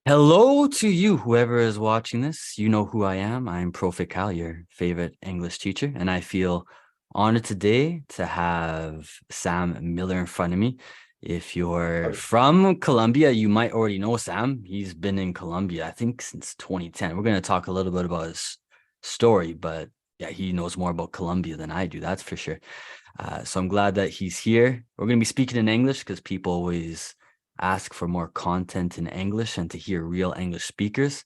Hello to you, whoever is watching this. You know who I am. I'm Profe Cal, your favorite English teacher, and I feel honored today to have Sam Miller in front of me. If you're from Colombia, you might already know Sam. He's been in Colombia, I think, since 2010. We're going to talk a little bit about his story, but yeah, he knows more about Colombia than I do, that's for sure. So I'm glad that he's here. We're going to be speaking in English because people always ask for more content in English and to hear real English speakers.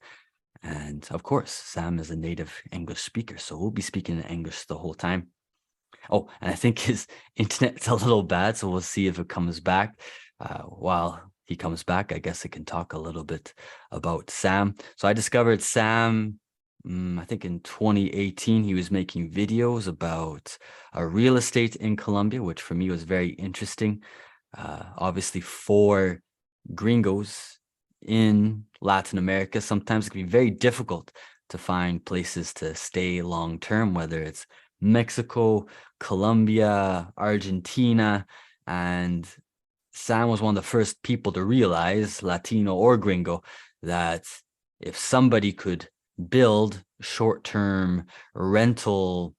And of course, Sam is a native English speaker, so we'll be speaking in English the whole time. Oh, and I think his internet's a little bad, so we'll see if it comes back. While he comes back, I guess I can talk a little bit about Sam. So I discovered Sam, I think in 2018, he was making videos about real estate in Colombia, which for me was very interesting. Obviously, for gringos in Latin America, sometimes it can be very difficult to find places to stay long term, whether it's Mexico, Colombia, Argentina, and Sam was one of the first people to realize, Latino or gringo, that if somebody could build short-term rental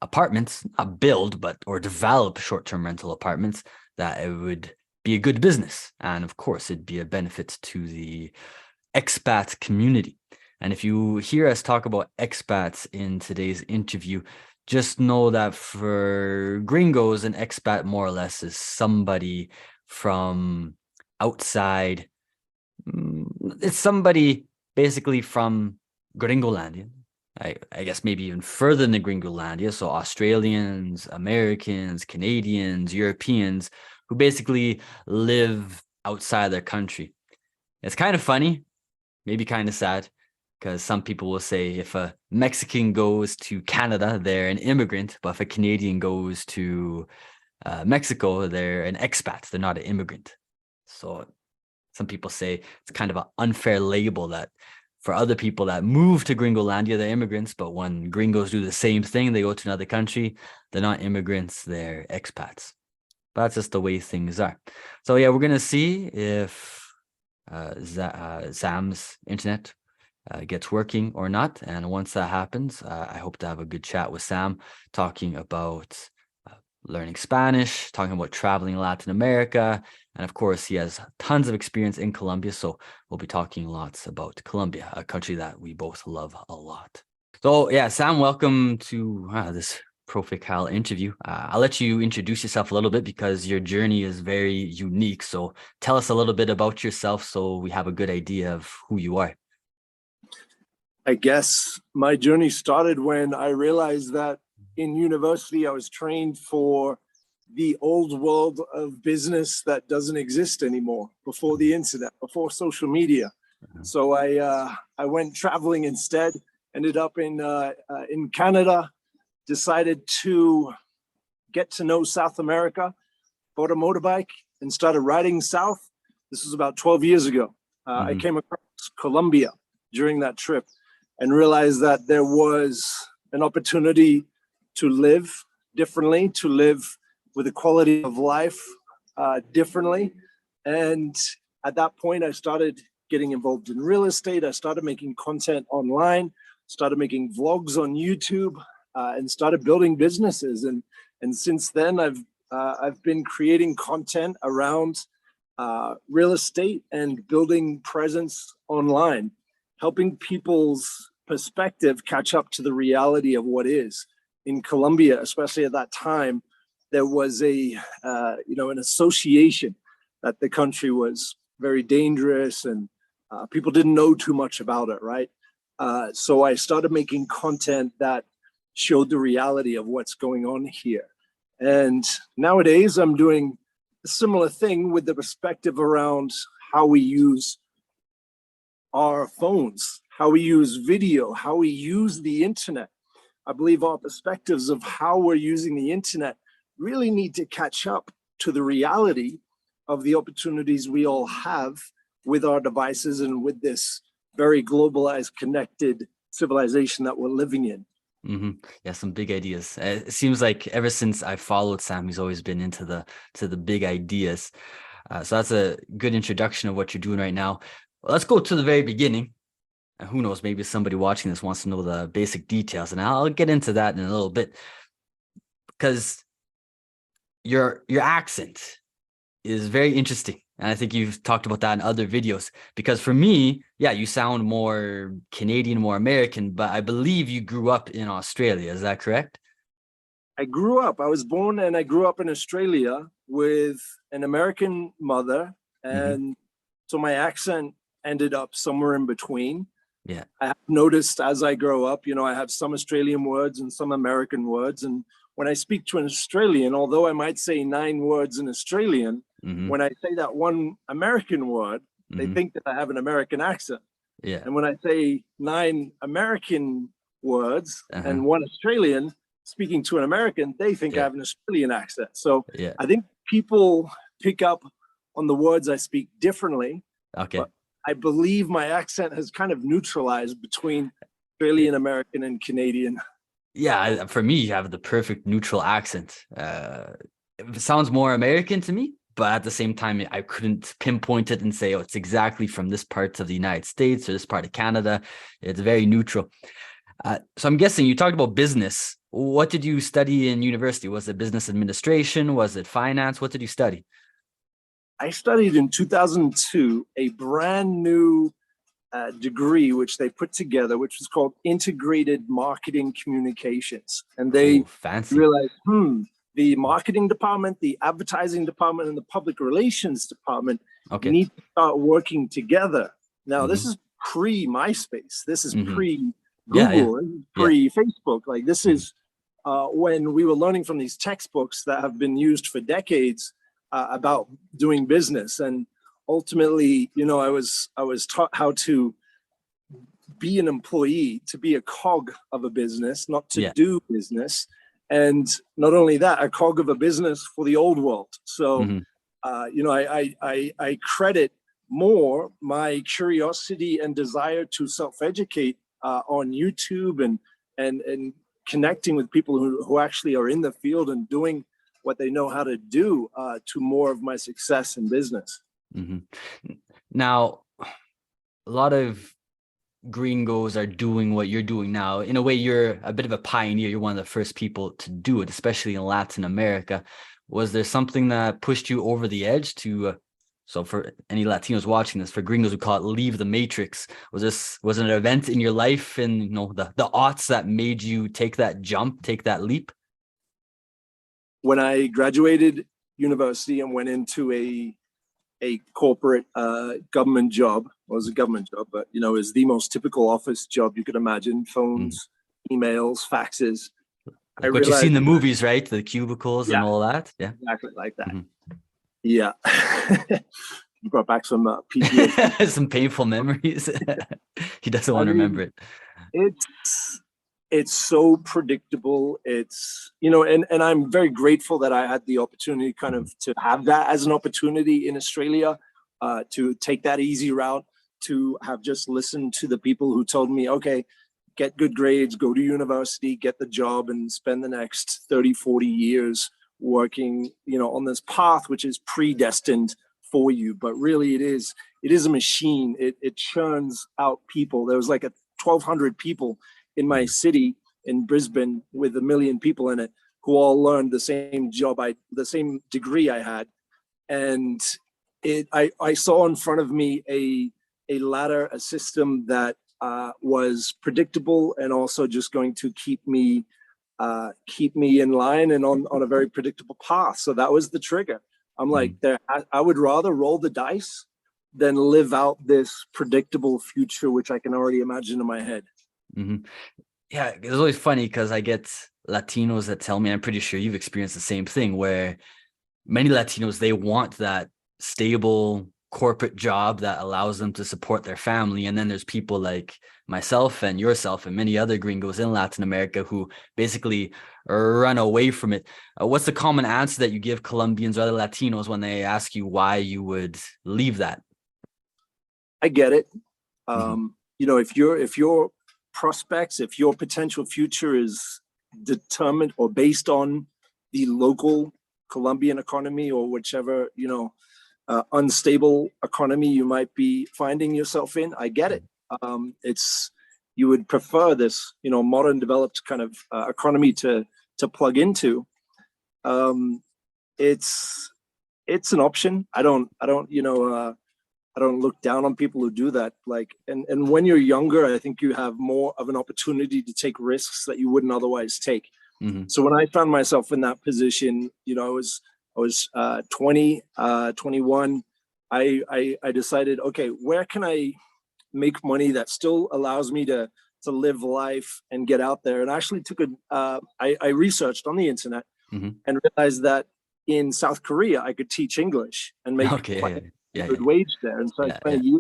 apartments, not build, but or develop short-term rental apartments, that it would be a good business. And of course, it'd be a benefit to the expat community. And if you hear us talk about expats in today's interview, just know that for gringos, an expat more or less is somebody from outside. It's somebody basically from Gringolandia. I guess maybe even further than Gringolandia. So Australians, Americans, Canadians, Europeans who basically live outside their country. It's kind of funny, maybe kind of sad, because some people will say if a Mexican goes to Canada, they're an immigrant, but if a Canadian goes to Mexico, they're an expat, they're not an immigrant. So some people say it's kind of an unfair label that for other people that move to Gringolandia, they're immigrants, but when gringos do the same thing, they go to another country, they're not immigrants, they're expats. But that's just the way things are. So yeah, we're going to see if Sam's internet gets working or not. And once that happens, I hope to have a good chat with Sam talking about learning Spanish, talking about traveling Latin America. And of course, he has tons of experience in Colombia. So we'll be talking lots about Colombia, a country that we both love a lot. So yeah, Sam, welcome to this Profe Cal interview. I'll let you introduce yourself a little bit because your journey is very unique. So tell us a little bit about yourself so we have a good idea of who you are. I guess my journey started when I realized that in university I was trained for the old world of business that doesn't exist anymore, before the internet, before social media. So I went traveling instead, ended up in Canada, decided to get to know South America, bought a motorbike and started riding south. This was about 12 years ago. I came across Colombia during that trip and realized that there was an opportunity to live differently, to live with a quality of life differently. And at that point, I started getting involved in real estate. I started making content online, started making vlogs on YouTube, and started building businesses. And since then, I've been creating content around real estate and building presence online, helping people's perspective catch up to the reality of what is. In Colombia, especially at that time, there was an association that the country was very dangerous and people didn't know too much about it, right? So I started making content that showed the reality of what's going on here. And nowadays I'm doing a similar thing with the perspective around how we use our phones, how we use video, how we use the internet. I believe our perspectives of how we're using the internet really need to catch up to the reality of the opportunities we all have with our devices and with this very globalized, connected civilization that we're living in. Yeah, some big ideas. It seems like ever since I followed Sam, he's always been into the big ideas. So that's a good introduction of what you're doing right now. Well, let's go to the very beginning. And who knows, maybe somebody watching this wants to know the basic details, and I'll get into that in a little bit, because your accent is very interesting. And I think you've talked about that in other videos, because for me, yeah, you sound more Canadian, more American, but I believe you grew up in Australia. Is that correct? I was born and I grew up in Australia with an American mother. Mm-hmm. And so my accent ended up somewhere in between. Yeah. I have noticed as I grow up, I have some Australian words and some American words. And when I speak to an Australian, although I might say 9 words in Australian, Mm-hmm. when I say that one American word, they Mm-hmm. think that I have an American accent. Yeah. And when I say 9 American words Uh-huh. and 1 Australian, speaking to an American, they think I Yeah. have an Australian accent. So Yeah. I think people pick up on the words I speak differently, Okay. but I believe my accent has kind of neutralized between Yeah. Australian, American, and Canadian. Yeah. For me, you have the perfect neutral accent. It sounds more American to me, but at the same time, I couldn't pinpoint it and say, oh, it's exactly from this part of the United States or this part of Canada. It's very neutral. So I'm guessing you talked about business. What did you study in university? Was it business administration? Was it finance? What did you study? I studied in 2002 a brand new degree which they put together, which was called Integrated Marketing Communications. And Oh, they fancy. realized, the marketing department, the advertising department, and the public relations department Okay. need to start working together. Now, this Mm-hmm. is pre MySpace. This is Mm-hmm. pre Yeah. Yeah. Google, Yeah. pre Facebook. Like, this Mm-hmm. is when we were learning from these textbooks that have been used for decades about doing business. And ultimately, I was taught how to be an employee, to be a cog of a business, not to Yeah. do business. And not only that, a cog of a business for the old world. So, Mm-hmm. I credit more my curiosity and desire to self-educate on YouTube and connecting with people who actually are in the field and doing what they know how to do to more of my success in business. Mm-hmm. Now, a lot of gringos are doing what you're doing now. In a way, you're a bit of a pioneer. You're one of the first people to do it, especially in Latin America. Was there something that pushed you over the edge to, so for any Latinos watching this, for gringos, we call it leave the matrix. Was it an event in your life and, the aughts that made you take that jump, take that leap? When I graduated university and went into a corporate government job. Well, it was a government job, but it was the most typical office job you could imagine: Mm. phones, emails, faxes. I Like what you see in realized, the movies, right? The cubicles and yeah, all that. Yeah. exactly like that. Mhm. Yeah, you brought back some PTSD. Some painful memories. He doesn't I want to remember mean, it. it's so predictable. It's and I'm very grateful that I had the opportunity kind Mhm. of to have that as an opportunity in Australia, to take that easy route, to have just listened to the people who told me, okay, get good grades, go to university, get the job, and spend the next 30, 40 years working, on this path which is predestined for you. But really it is a machine. It churns out people. There was like 1,200 people in my Mhm. city in Brisbane with 1 million people in it who all learned the same the same degree I had. And I saw in front of me a ladder, a system that was predictable and also just going to keep me in line and on a very predictable path. So that was the trigger. I'm like, Mhm. I would rather roll the dice than live out this predictable future, which I can already imagine in my head. Mhm. Yeah, it's always funny because I get Latinos that tell me, I'm pretty sure you've experienced the same thing, where many Latinos, they want that stable corporate job that allows them to support their family. And then there's people like myself and yourself and many other gringos in Latin America who basically run away from it. What's the common answer that you give Colombians or other Latinos when they ask you why you would leave that? I get it. Mhm. If your prospects, if your potential future is determined or based on the local Colombian economy or whichever, unstable economy you might be finding yourself in. I get it. It's you would prefer this, modern developed kind of economy to plug into. It's an option. I don't look down on people who do that. And when you're younger, I think you have more of an opportunity to take risks that you wouldn't otherwise take. Mm-hmm. So when I found myself in that position, I was 20, 21. I decided, okay, where can I make money that still allows me to live life and get out there? And I actually I researched on the internet mm-hmm. and realized that in South Korea, I could teach English and make quite a good wage there. And so I spent a year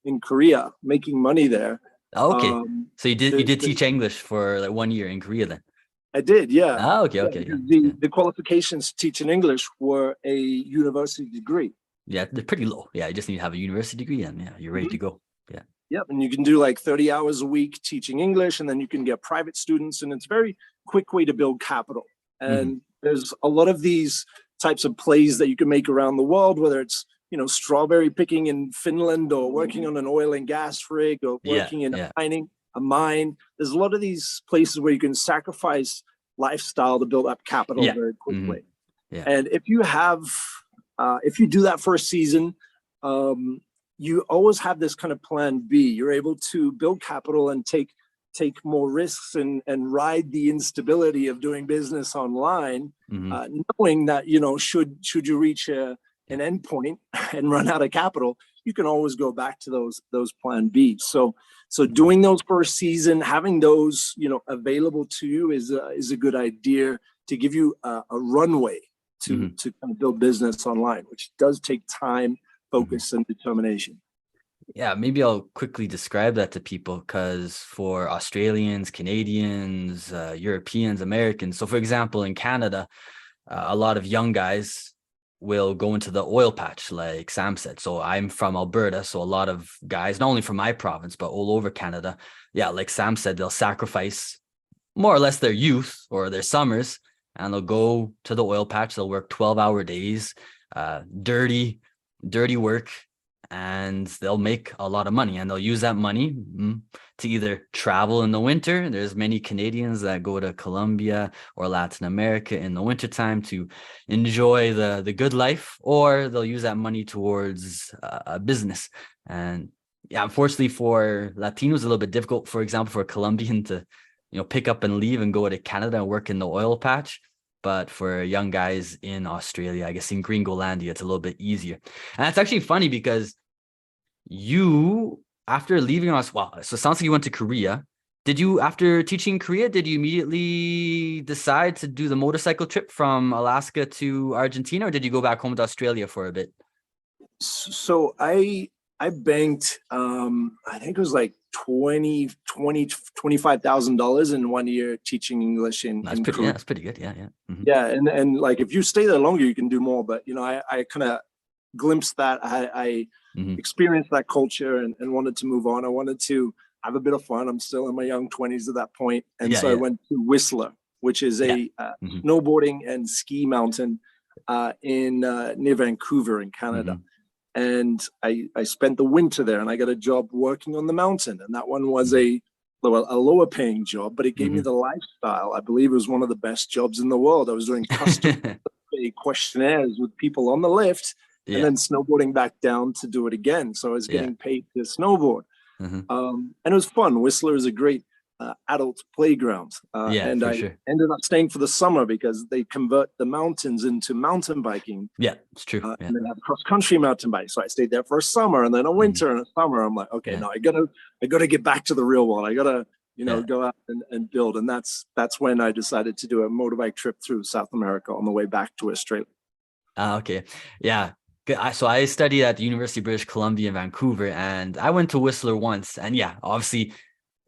in Korea making money there. Okay. So you did teach English for like 1 year in Korea then? I did, yeah. Okay. The qualifications to teach in English were a university degree. Yeah, they're pretty low. Yeah, you just need to have a university degree and you're ready to go. Yeah. Yep, and you can do like 30 hours a week teaching English, and then you can get private students, and it's a very quick way to build capital. And there's a lot of these types of plays that you can make around the world, whether it's strawberry picking in Finland or working on an oil and gas rig or working in a mine. There's a lot of these places where you can sacrifice lifestyle to build up capital very quickly. And if you do that for a season, you always have this kind of plan B. You're able to build capital and take more risks and ride the instability of doing business online, knowing that should you reach an endpoint and run out of capital, you can always go back to those plan B. So doing those for a season, having those available to you is a good idea to give you a runway to kind of build business online, which does take time, focus, and determination. Yeah, maybe I'll quickly describe that to people, because for Australians, Canadians, Europeans, Americans. So for example, in Canada, a lot of young guys will go into the oil patch, like Sam said. So I'm from Alberta. So a lot of guys, not only from my province, but all over Canada. Yeah, like Sam said, they'll sacrifice more or less their youth or their summers, and they'll go to the oil patch. They'll work 12-hour days, dirty work, and they'll make a lot of money, and they'll use that money to either travel in the winter. There's many Canadians that go to Colombia or Latin America in the wintertime to enjoy the good life, or they'll use that money towards a business. And yeah, unfortunately for Latinos, a little bit difficult, for example, for a Colombian to pick up and leave and go to Canada and work in the oil patch. But for young guys in Australia, I guess in Gringolandia, it's a little bit easier. And it's actually funny because you, after leaving us, so it sounds like you went to Korea. After teaching Korea, did you immediately decide to do the motorcycle trip from Alaska to Argentina, or did you go back home to Australia for a bit? So I banked, I think it was like $25,000 in 1 year teaching English in Korea. Yeah, that's pretty good. Yeah. Yeah, and like if you stay there longer, you can do more. But I kind of glimpsed that. I experienced that culture and wanted to move on. I wanted to have a bit of fun. I'm still in my young 20s at that point, and I went to Whistler, which is a snowboarding and ski mountain near Vancouver in Canada. And I spent the winter there, and I got a job working on the mountain. And that one was a lower paying job, but it gave me the lifestyle. I believe it was one of the best jobs in the world. I was doing custom questionnaires with people on the lift and then snowboarding back down to do it again. So I was getting paid to snowboard. And it was fun. Whistler is a great adult playground. And I ended up staying for the summer because they convert the mountains into mountain biking. Yeah, it's true. And they have cross-country mountain bike. So I stayed there for a summer, and then a winter and a summer. I'm like, okay, no, I gotta get back to the real world. I gotta, go out and build. And that's when I decided to do a motorbike trip through South America on the way back to Australia. Okay. Yeah. So I studied at the University of British Columbia in Vancouver, and I went to Whistler once. And yeah, obviously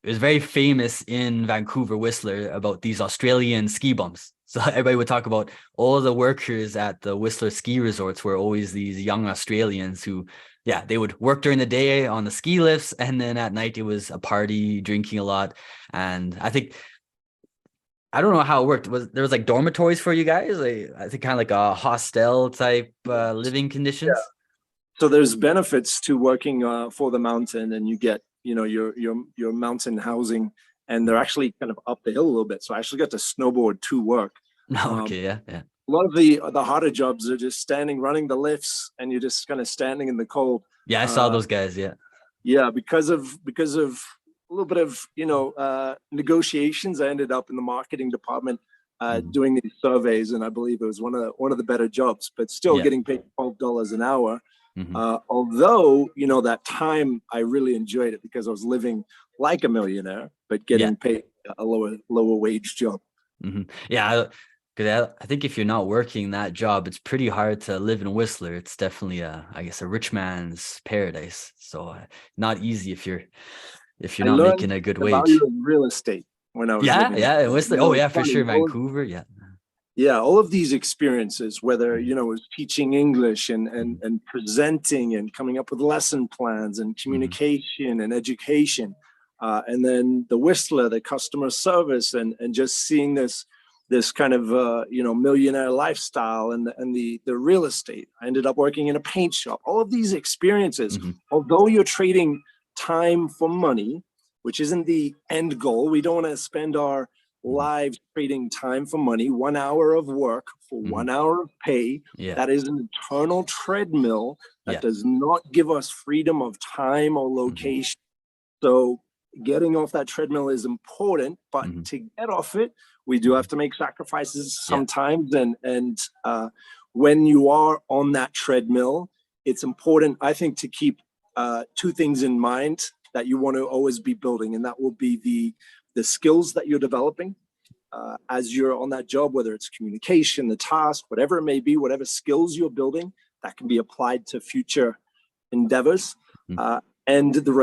it was very famous in Vancouver, Whistler, about these Australian ski bumps. So everybody would talk about all the workers at the Whistler ski resorts were always these young Australians who, they would work during the day on the ski lifts, and then at night it was a party, drinking a lot. And I think I don't know how it worked. Was there was like dormitories for you guys? Like, I think kind of like a hostel type living conditions. So there's benefits to working for the mountain, and you get, your mountain housing, and they're actually kind of up the hill a little bit. So I actually got to snowboard to work. No, Um, okay, yeah, yeah. a lot of the harder jobs are just standing, running the lifts, and you're just kind of standing in the cold. Yeah, I saw Uh, those guys, yeah. yeah, because of a little bit of negotiations, I ended up in the marketing department Mhm. doing these surveys, and I believe it was one of the better jobs, but still Yeah. getting paid $12 an hour. Hmm. Although, that time I really enjoyed it because I was living like a millionaire, but Yeah. getting paid a lower wage job. Hmm. Yeah, because I think if you're not working that job, it's pretty hard to live in Whistler. It's definitely I guess a rich man's paradise. So not easy if you're I not learned making a good the value wage. of real estate when I was Yeah, living yeah, in there. Whistler. Oh It's yeah, for funny. sure. Vancouver. Yeah. Yeah, all of these experiences, whether Hmm. it was teaching English and Hmm. and presenting and coming up with lesson plans and Hmm. communication and education, and then the Whistler, the customer service, and just seeing this kind of millionaire lifestyle, and the real estate. I ended up working in a paint shop. All of these experiences, Hmm. although you're trading time for money, which isn't the end goal. We don't want to spend our Hmm. lives trading time for money, 1 hour of work for Hmm. 1 hour of pay. Yeah. That is an eternal treadmill that Yeah. does not give us freedom of time or Hmm. location. So getting off that treadmill is important, but Hmm. to get off it, we do have Hmm. to make sacrifices Yeah. sometimes. And when you are on that treadmill, it's important, I think, to keep two things in mind that you want to always be building, and that will be the skills that you're developing as you're on that job, whether it's communication, the task, whatever it may be, whatever skills you're building that can be applied to future endeavors, uh, and the Hmm.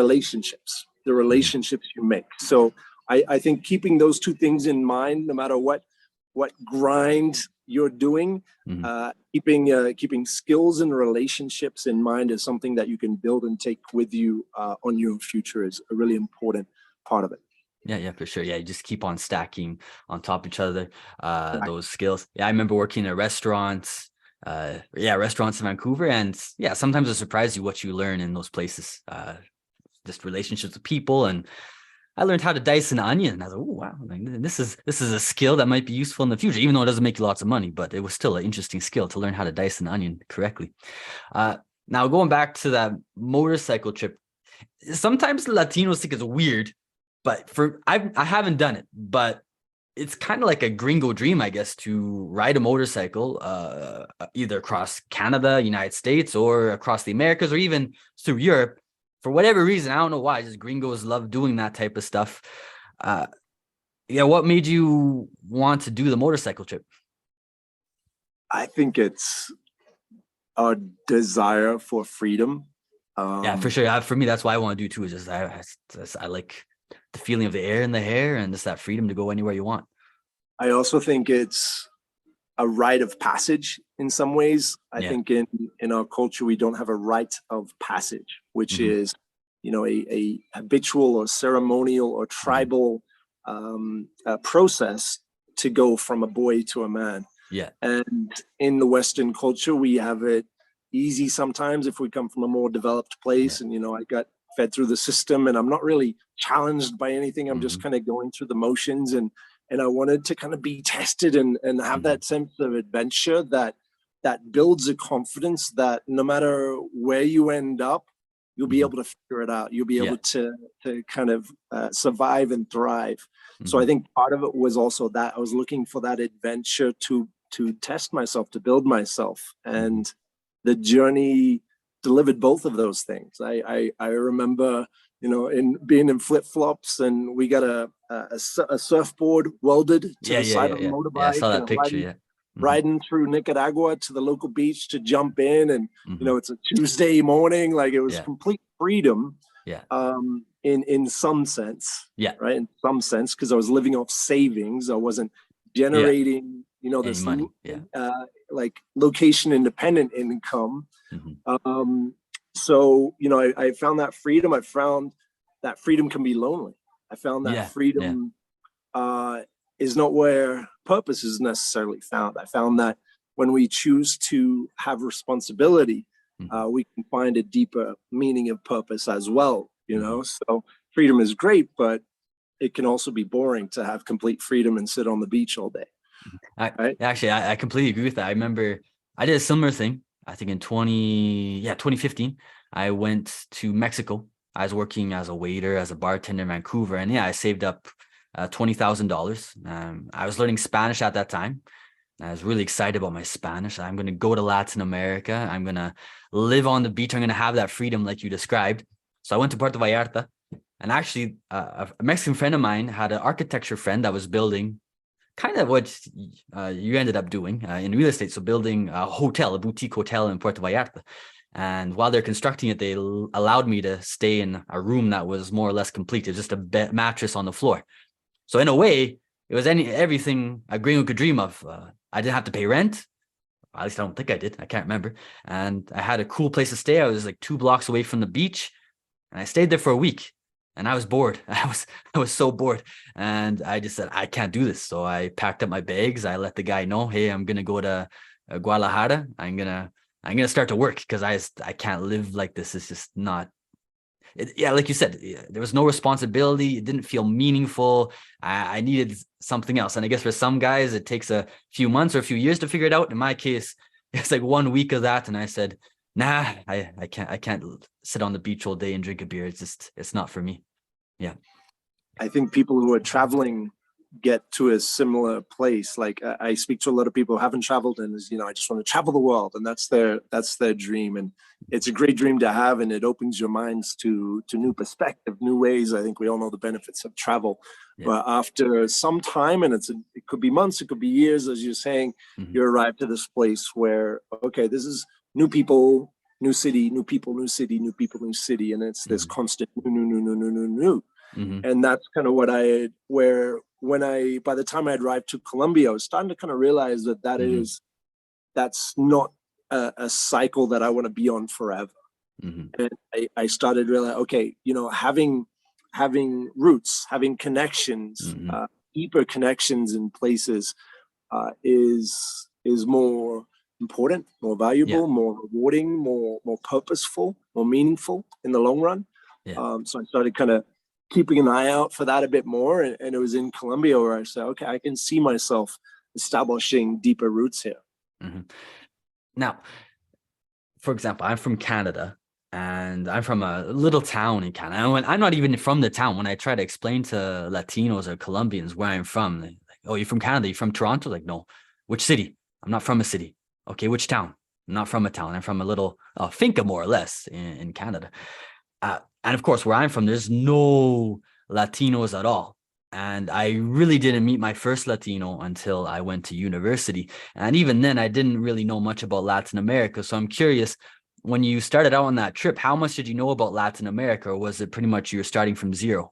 relationships you make. So I think keeping those two things in mind, no matter what grind you're doing, Hmm. keeping skills and relationships in mind is something that you can build and take with you on your future is a really important part of it. Yeah, yeah, for sure. Yeah, you just keep on stacking on top of each other, those skills. Yeah, I remember working at restaurants, restaurants in Vancouver, and yeah, sometimes it surprises you what you learn in those places. Just relationships with people, and I learned how to dice an onion. And I was like, oh wow, like, this is a skill that might be useful in the future, even though it doesn't make you lots of money, but it was still an interesting skill to learn how to dice an onion correctly. Uh, Now going back to that motorcycle trip, sometimes Latinos think it's weird, but I haven't done it, but it's kind of like a gringo dream, I guess, to ride a motorcycle, either across Canada, United States, or across the Americas, or even through Europe. For whatever reason, I don't know why, just gringos love doing that type of stuff. Uh, yeah, what made you want to do the motorcycle trip? I think it's a desire for freedom. Yeah, for Um, sure. For me, that's why I want to do too. Is just I like the feeling of the air in the hair and just that freedom to go anywhere you want. I also think it's a rite of passage in some ways. I Yeah. think in our culture we don't have a rite of passage, which Hmm. is a habitual or ceremonial or Hmm. tribal process to go from a boy to a man. Yeah. And in the Western culture, we have it easy sometimes if we come from a more developed Yeah. place. And I got fed through the system, and I'm not really challenged by anything. I'm just Hmm. kind of going through the motions, and I wanted to kind of be tested and have Hmm. that sense of adventure that builds a confidence that no matter where you end up, you'll be Hmm. able to figure it out. You'll be Yeah. able to kind of survive and thrive. So I Hmm. think part of it was also that I was looking for that adventure to test myself, to build myself, Hmm. and the journey delivered both of those things. I remember, in being in flip flops, and we got a surfboard welded to Yeah. the Yeah. side Yeah. of the Yeah. Yeah. I motorbike, saw that and picture. Yeah. Hmm. riding through Nicaragua to the local beach to jump in, and Hmm. it's a Tuesday morning, like it was Yeah. complete freedom, Yeah. in some sense, Yeah. right? In some sense, because I was living off savings. I wasn't Yeah. generating, Any this money. Yeah. like location independent income. Hmm. Um, so I found that freedom. I found that freedom can be lonely. I found that Yeah. Yeah. freedom is not where purpose is necessarily found. I found that when we choose to have responsibility, we can find a deeper meaning of purpose as well, you know? So freedom is great, but it can also be boring to have complete freedom and sit on the beach all day. Right? Actually, I completely agree with that. I remember I did a similar thing. I think in 2015, I went to Mexico. I was working as a waiter, as a bartender in Vancouver. And I saved up $20,000. I was learning Spanish at that time. I was really excited about my Spanish. I'm going to go to Latin America. I'm going to live on the beach. I'm going to have that freedom like you described. So I went to Puerto Vallarta. And actually, a Mexican friend of mine had an architecture friend that was building kind of what you ended up doing in real estate. So building a hotel, a boutique hotel in Puerto Vallarta. And while they're constructing it, they allowed me to stay in a room that was more or less complete. It was just a mattress on the floor. So in a way, it was everything a gringo could dream of. I didn't have to pay rent. At least I don't think I did. I can't remember. And I had a cool place to stay. I was like 2 blocks away from the beach. And I stayed there for a week. And I was bored. I was so bored. And I just said, I can't do this. So I packed up my bags. I let the guy know, hey, I'm going to go to Guadalajara. I'm going to start to work because I can't live like this. It's just not. Like you said, there was no responsibility. It didn't feel meaningful. I needed something else. And I guess for some guys, it takes a few months or a few years to figure it out. In my case, it's like 1 week of that. And I said, nah, I can't sit on the beach all day and drink a beer. It's not for me. Yeah. I think people who are traveling get to a similar place. Like I speak to a lot of people who haven't traveled and I just want to travel the world, and that's their dream. And it's a great dream to have, and it opens your minds to new perspective, new ways. I think we all know the benefits of travel. Yeah. But after some time, and it could be months, it could be years, as you're saying, you arrive to this place where, okay, this is new people, new city, new people, new city, new people, new city. And it's this constant new. And that's kind of by the time I arrived to Colombia, I was starting to kind of realize that's not a cycle that I want to be on forever. And I started realizing, okay, having roots, having connections, deeper connections in places is more important, more valuable, more rewarding, more purposeful, more meaningful in the long run. So I started kind of keeping an eye out for that a bit more. And it was in Colombia where I said, okay, I can see myself establishing deeper roots here. Now, for example, I'm from Canada, and I'm from a little town in Canada. And I'm not even from the town. When I try to explain to Latinos or Colombians where I'm from, they're like, oh, you're from Canada? You're from Toronto? Like, no. Which city? I'm not from a city. Okay, which town? I'm not from a town. I'm from a little finca, more or less, in Canada. And of course, where I'm from, there's no Latinos at all. And I really didn't meet my first Latino until I went to university. And even then, I didn't really know much about Latin America. So I'm curious, when you started out on that trip, how much did you know about Latin America? Or was it pretty much you're starting from zero?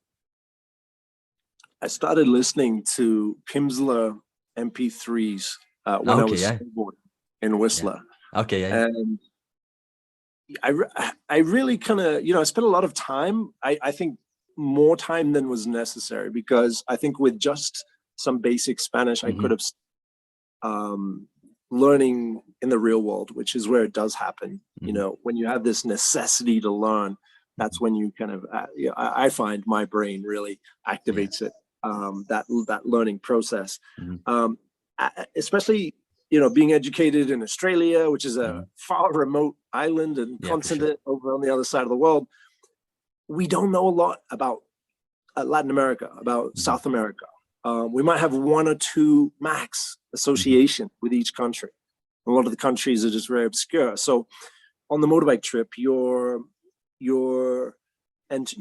I started listening to Pimsleur MP3s when I was snowboarding in Whistler. And I really kind of, I spent a lot of time, I think more time than was necessary, because I think with just some basic Spanish, I could have learning in the real world, which is where it does happen. When you have this necessity to learn, that's when you kind of, I find my brain really activates it, that learning process. Especially, being educated in Australia, which is a far remote island and continent over on the other side of the world. We don't know a lot about Latin America, about South America. We might have 1 or 2 max association with each country. A lot of the countries are just very obscure. So on the motorbike trip, you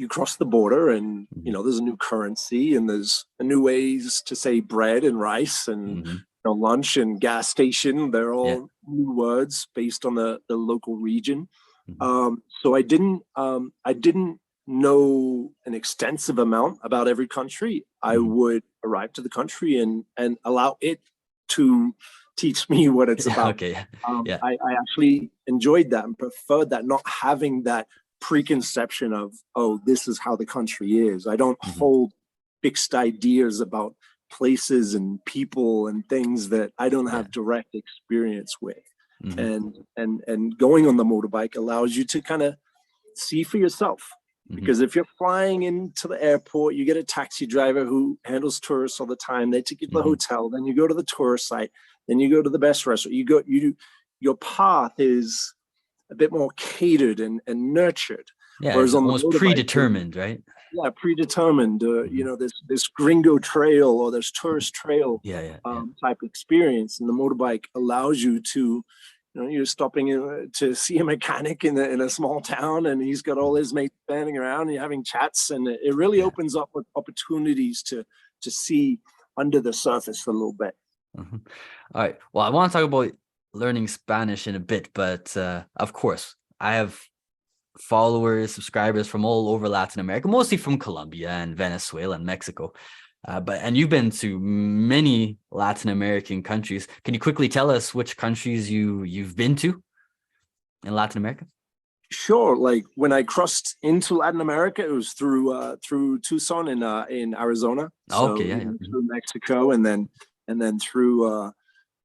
cross the border, and there's a new currency, and there's new ways to say bread and rice, and lunch and gas station. They're all new words based on the local region. So I didn't know an extensive amount about every country. I would arrive to the country and allow it to teach me what it's about. I actually enjoyed that and preferred that, not having that preconception of, oh, this is how the country is. I don't hold fixed ideas about places and people and things that I don't Yeah. have direct experience with. Mhm. And going on the motorbike allows you to kind of see for yourself. Mhm. Because if you're flying into the airport, you get a taxi driver who handles tourists all the time. They take you to the Mhm. hotel, then you go to the tourist site, then you go to the best restaurant. Your path is a bit more catered and nurtured. Yeah, Whereas it's on the almost motorbike, predetermined, right? yeah, predetermined. You Mhm. know, this gringo trail or this tourist trail Yeah, yeah, yeah. type experience, and the motorbike allows you to, you know, you're stopping to see a mechanic in a small town, and he's got all Mhm. his mates standing around, and you're having chats, and it really Yeah. opens up opportunities to see under the surface a little bit. Mhm. All right. Well, I want to talk about learning Spanish in a bit, but of course, I have followers, subscribers from all over Latin America, mostly from Colombia and Venezuela and Mexico. And you've been to many Latin American countries. Can you quickly tell us which countries you've been to in Latin America? Sure. Like when I crossed into Latin America, it was through Tucson in Arizona. Okay, So yeah, you yeah. know, through Mexico, and then through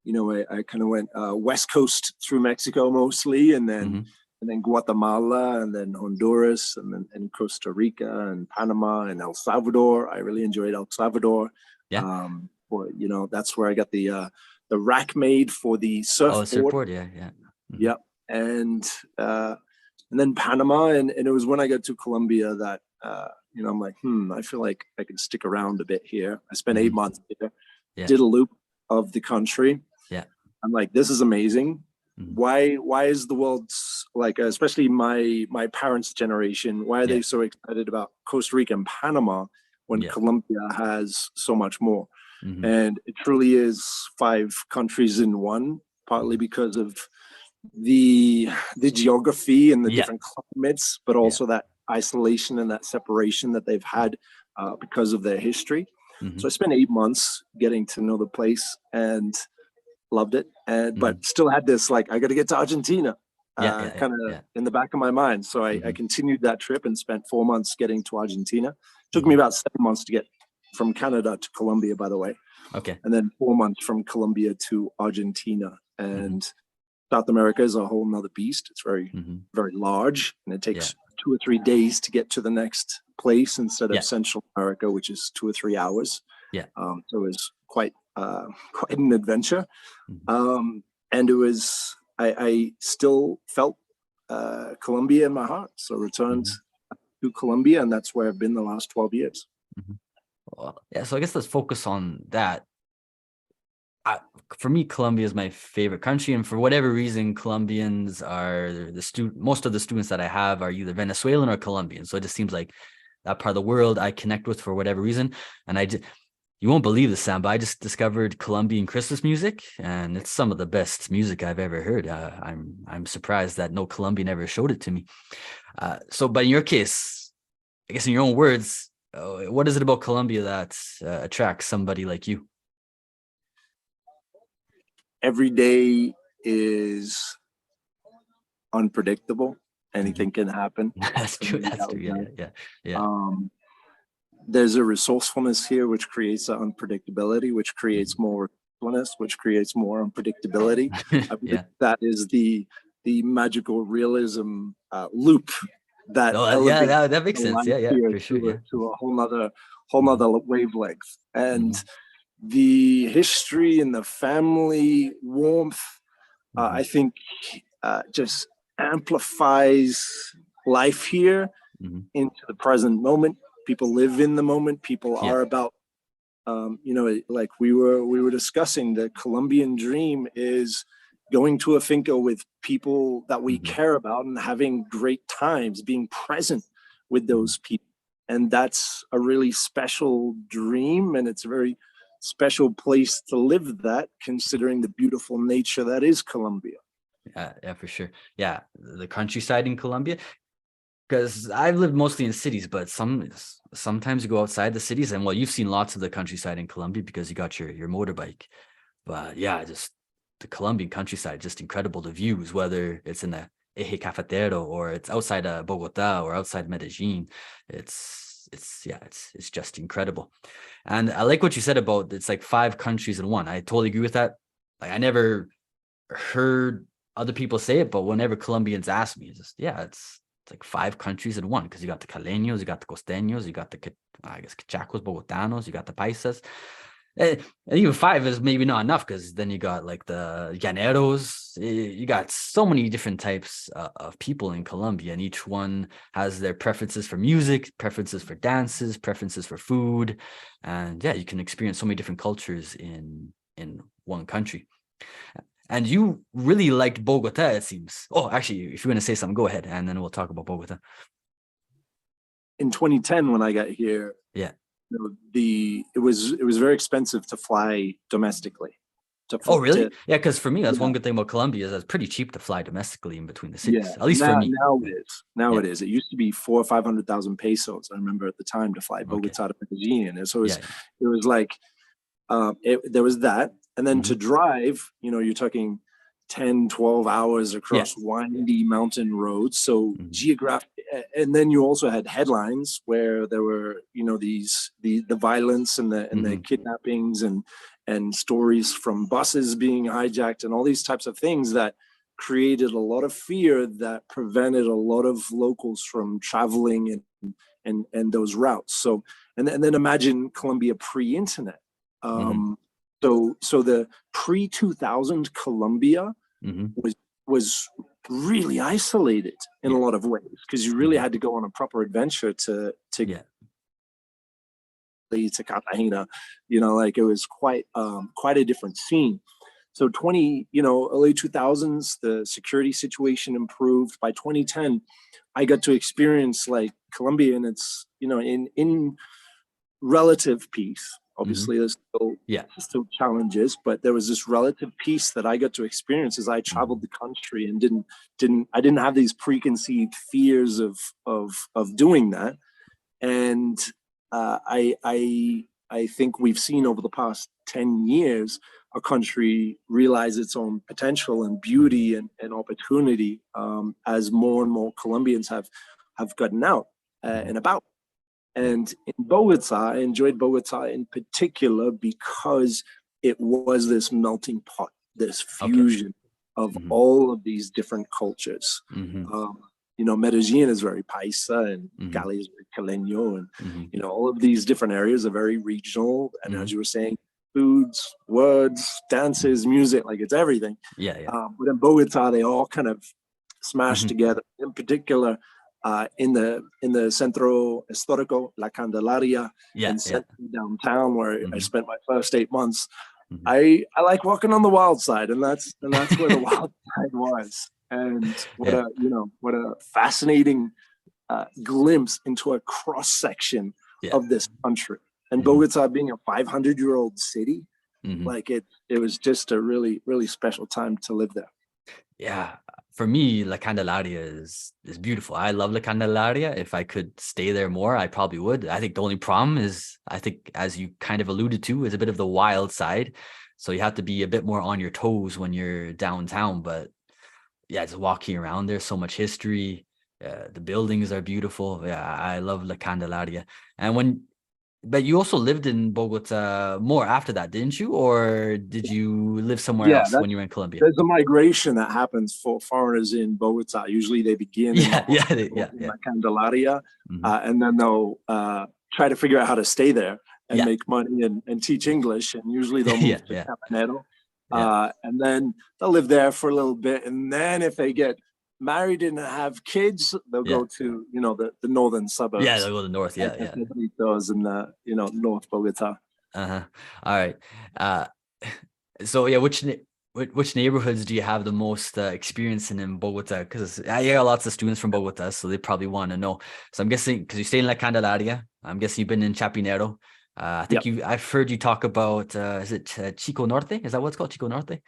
you know, I kind of went west coast through Mexico mostly, Mhm. and then Guatemala, and then Honduras, and Costa Rica, and Panama, and El Salvador. I really enjoyed El Salvador. Yeah. For you know, that's where I got the rack made for the Oh, surfboard. surfboard. Yeah, yeah. Mhm. Yep. And then Panama, and it was when I got to Colombia that you know, I'm like, I feel like I can stick around a bit here. I spent 8 months here, Yeah, did a loop of the country. yeah. I'm like, this is amazing. Mhm. Why is the world like, especially my parents' generation, why are Yeah, they so excited about Costa Rica and Panama when yeah. Colombia has so much more? Mhm. And it truly is 5 countries in one, partly Mhm. because of the geography and the Yeah, different climates, but yeah. also that isolation and that separation that they've had because of their history. So Mhm. I spent 8 months getting to know the place and loved it, and but Mhm. still had this like, I got to get to Argentina, Yeah, yeah, yeah, kind of yeah. in the back of my mind. So I Mhm. continued that trip and spent 4 months getting to Argentina. Took me Mhm. about 7 months to get from Canada to Colombia, by the way, Okay. and then 4 months from Colombia to Argentina. Mhm. And South America is a whole nother beast. It's very, Mhm. very large, and it Yeah, takes 2 or 3 days to get to the next place instead of yeah, Central America, which is 2 or 3 hours. yeah. So it was quite quite an adventure. Mhm. Um, and it was I still felt Colombia in my heart, so returned Mhm. to Colombia, and that's where I've been the last 12 years. Mhm. Well, yeah, so I guess let's focus on that. I, for me, Colombia is my favorite country, and for whatever reason, Colombians are most of the students that I have are either Venezuelan or Colombian. So it just seems like that part of the world I connect with for whatever reason. And you won't believe this, Sam, but I just discovered Colombian Christmas music, and it's some of the best music I've ever heard. I'm surprised that no Colombian ever showed it to me. But in your case, I guess in your own words, what is it about Colombia that attracts somebody like you? Every day is unpredictable. Mhm. Anything can happen. That's For true. me, That's that true. was Yeah, nice. yeah, yeah, yeah. Um, there's a resourcefulness here, which creates an unpredictability, which creates more resourcefulness, which creates more unpredictability. I believe Yeah. that is the magical realism loop that No, yeah, elevates that makes the sense. life Yeah, yeah, here for sure. Yeah. to a whole Mhm, nother wavelength. And mhm, the history and the family warmth, mhm, I think, just amplifies life here mhm. into the present moment. People live in the moment. People Yeah. are about, you know, like we were discussing, the Colombian dream is going to a finca with people that we Mhm, care about and having great times, being present with mhm. those people. And that's a really special dream, and it's a very special place to live that, considering the beautiful nature that is Colombia. Yeah, yeah, for sure. Yeah, the countryside in Colombia, because I've lived mostly in cities, but sometimes you go outside the cities, and well, you've seen lots of the countryside in Colombia because you got your motorbike. But yeah, just the Colombian countryside, just incredible. The views, whether it's in the Eje Cafetero or it's outside of Bogota or outside Medellin, it's it's just incredible. And I like what you said about it's like 5 countries in one. I totally agree with that. Like I never heard other people say it, but whenever Colombians ask me, it's just, it's like 5 countries in one, because you got the Caleños, you got the Costeños, you got the, I guess, Cachacos, Bogotanos, you got the Paisas. And even 5 is maybe not enough, because then you got like the Llaneros. You got so many different types of people in Colombia, and each one has their preferences for music, preferences for dances, preferences for food. And yeah, you can experience so many different cultures in one country. And you really liked Bogota, it seems. Oh, actually, if you're going to say something, go ahead, and then we'll talk about Bogota. In 2010, when I got here, Yeah. It was very expensive to fly domestically. Oh, really? Yeah, because for me, that's one good thing about Colombia is that it's pretty cheap to fly domestically in between the cities. Yeah, At least for me. Now it is. Now it is. It used to be 400,000 or 500,000 pesos. I remember at the time to fly Bogota to Medellin, and so it was like there was that, and then to drive, you're talking 10, 12 hours across windy mountain roads. So geographic, and then you also had headlines where there were, the violence and the kidnappings and stories from buses being hijacked and all these types of things that created a lot of fear that prevented a lot of locals from traveling and those routes. So, and then imagine Colombia pre-internet. So the pre-2000 Colombia was really isolated in a lot of ways, because you really had to go on a proper adventure to Cartagena. Like it was quite a different scene. So early 2000s, the security situation improved. By 2010, I got to experience like Colombia in its, in relative peace. Obviously, there's still challenges, but there was this relative peace that I got to experience as I traveled the country, and I didn't have these preconceived fears of doing that. And I think we've seen over the past 10 years our country realize its own potential and beauty and opportunity as more and more Colombians have gotten out and about. And in Bogota, I enjoyed Bogota in particular because it was this melting pot, this fusion of all of these different cultures. Medellin is very Paisa, and Cali is very Caleño, and all of these different areas are very regional. And as you were saying, foods, words, dances, music, like it's everything. But in Bogota, they all kind of smashed together. In particular, in the Centro Histórico, La Candelaria, in downtown, where I spent my first 8 months. I like walking on the wild side, and that's where the wild side was. And what a fascinating glimpse into a cross section of this country. And Bogota being a 500-year-old city, like it was just a really, really special time to live there. Yeah, for me, La Candelaria is beautiful. I love La Candelaria. If I could stay there more, I probably would. I think the only problem is, I think, as you kind of alluded to, is a bit of the wild side. So you have to be a bit more on your toes when you're downtown. But yeah, just walking around, there's so much history. The buildings are beautiful. Yeah, I love La Candelaria. But you also lived in Bogota more after that, didn't you? Or did you live somewhere else when you were in Colombia? There's a migration that happens for foreigners in Bogota. Usually they begin in La Candelaria, and then they'll try to figure out how to stay there and make money and teach English. And usually they'll move to Caminero. And then they'll live there for a little bit. And then if they get married and have kids, they'll go to the northern suburbs. Yeah, they'll go to the north. Those in the North Bogota. All right. So yeah, which neighborhoods do you have the most experience in Bogota? Because I got lots of students from Bogota, so they probably want to know. So I'm guessing, because you stay in La Candelaria, I'm guessing you've been in Chapinero. I think I've heard you talk about is it Chico Norte? Is that what it's called, Chico Norte?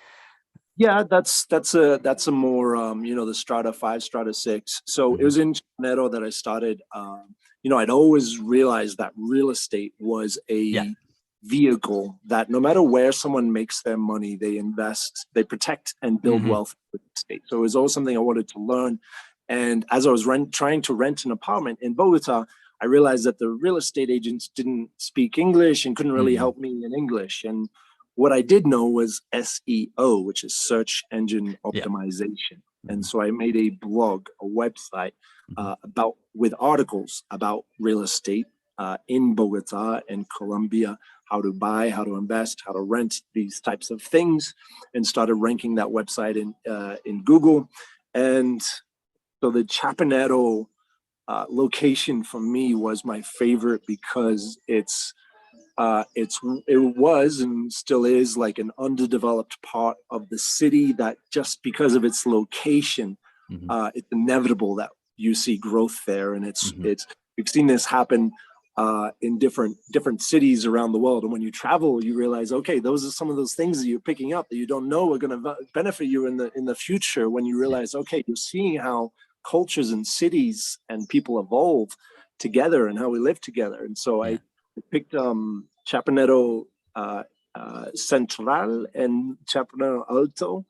Yeah, that's a more the strata 5, strata 6. So it was in Chapinero that I started. I'd always realized that real estate was a vehicle that no matter where someone makes their money, they invest, they protect and build wealth with the state. So it was always something I wanted to learn. And as I was trying to rent an apartment in Bogota, I realized that the real estate agents didn't speak English and couldn't really help me in English. And what I did know was SEO, which is search engine optimization. And so I made a blog, a website with articles about real estate in Bogota and Colombia, how to buy, how to invest, how to rent, these types of things, and started ranking that website in Google. And so the Chapinero location for me was my favorite because it was and still is like an underdeveloped part of the city that just because of its location, it's inevitable that you see growth there. And we've seen this happen in different cities around the world. And when you travel, you realize, okay, those are some of those things that you're picking up that you don't know are going to benefit you in the future. When you realize, okay, you're seeing how cultures and cities and people evolve together and how we live together. And so I picked Chapinero Central and Chapinero Alto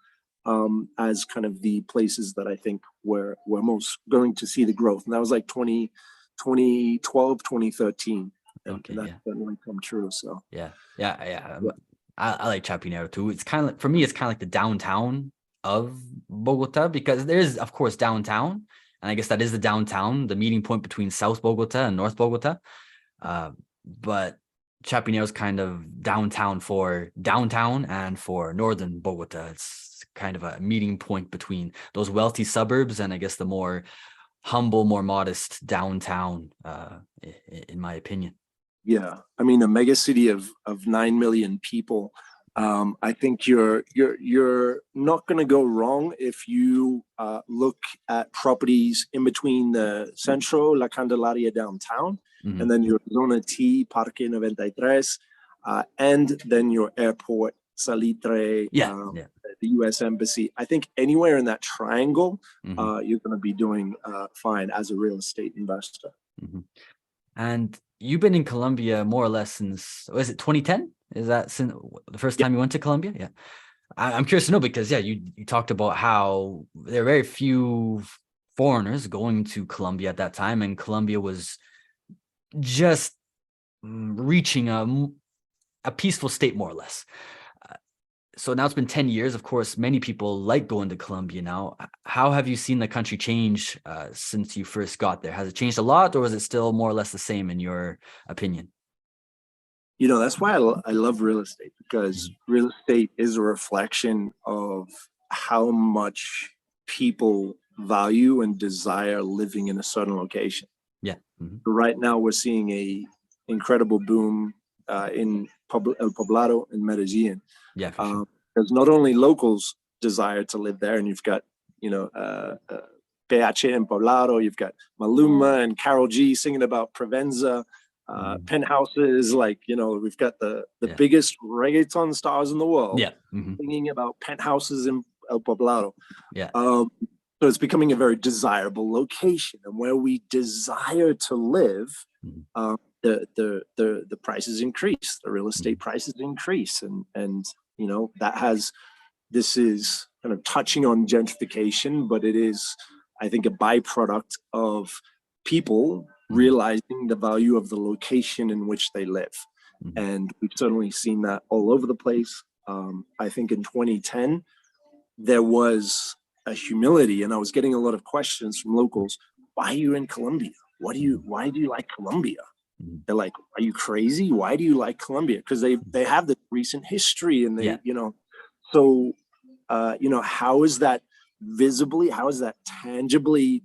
as kind of the places that I think we're most going to see the growth. And that was like 2012, 2013. And that didn't come true. So I like Chapinero too. It's kind of like, for me, it's kind of like the downtown of Bogota, because there's of course downtown, and I guess that is the downtown, the meeting point between South Bogota and North Bogota. But Chapinero is kind of downtown for downtown and for northern Bogota. It's kind of a meeting point between those wealthy suburbs and I guess the more humble, more modest downtown, in my opinion. Yeah, I mean, a mega city of 9 million people. I think you're not going to go wrong if you look at properties in between the Centro, La Candelaria downtown, and then your Zona T, Parque 93, and then your airport, Salitre, the U.S. Embassy. I think anywhere in that triangle, you're going to be doing fine as a real estate investor. And you've been in Colombia more or less since, was it 2010? Is that since the first time you went to Colombia? Yeah. I'm curious to know because, you talked about how there are very few foreigners going to Colombia at that time, and Colombia was just reaching a peaceful state, more or less. So now it's been 10 years. Of course, many people like going to Colombia now. How have you seen the country change since you first got there? Has it changed a lot, or is it still more or less the same in your opinion? You know, that's why I love real estate, because real estate is a reflection of how much people value and desire living in a certain location. Yeah. Right now, we're seeing a incredible boom in El Poblado in Medellin. Yeah, for sure. Because not only locals desire to live there, and you've got, PH in Poblado, you've got Maluma and Karol G singing about Provenza, penthouses, like, we've got the biggest reggaeton stars in the world singing about penthouses in El Poblado. So it's becoming a very desirable location, and where we desire to live, the prices increase, the real estate prices increase, and this is kind of touching on gentrification, but it is, I think, a byproduct of people realizing the value of the location in which they live. And we've certainly seen that all over the place. I think in 2010, there was a humility, and I was getting a lot of questions from locals. Why are you in Colombia? Why do you like Colombia? They're like, are you crazy? Why do you like Colombia? Because they have the recent history, and they, so, how is that visibly, how is that tangibly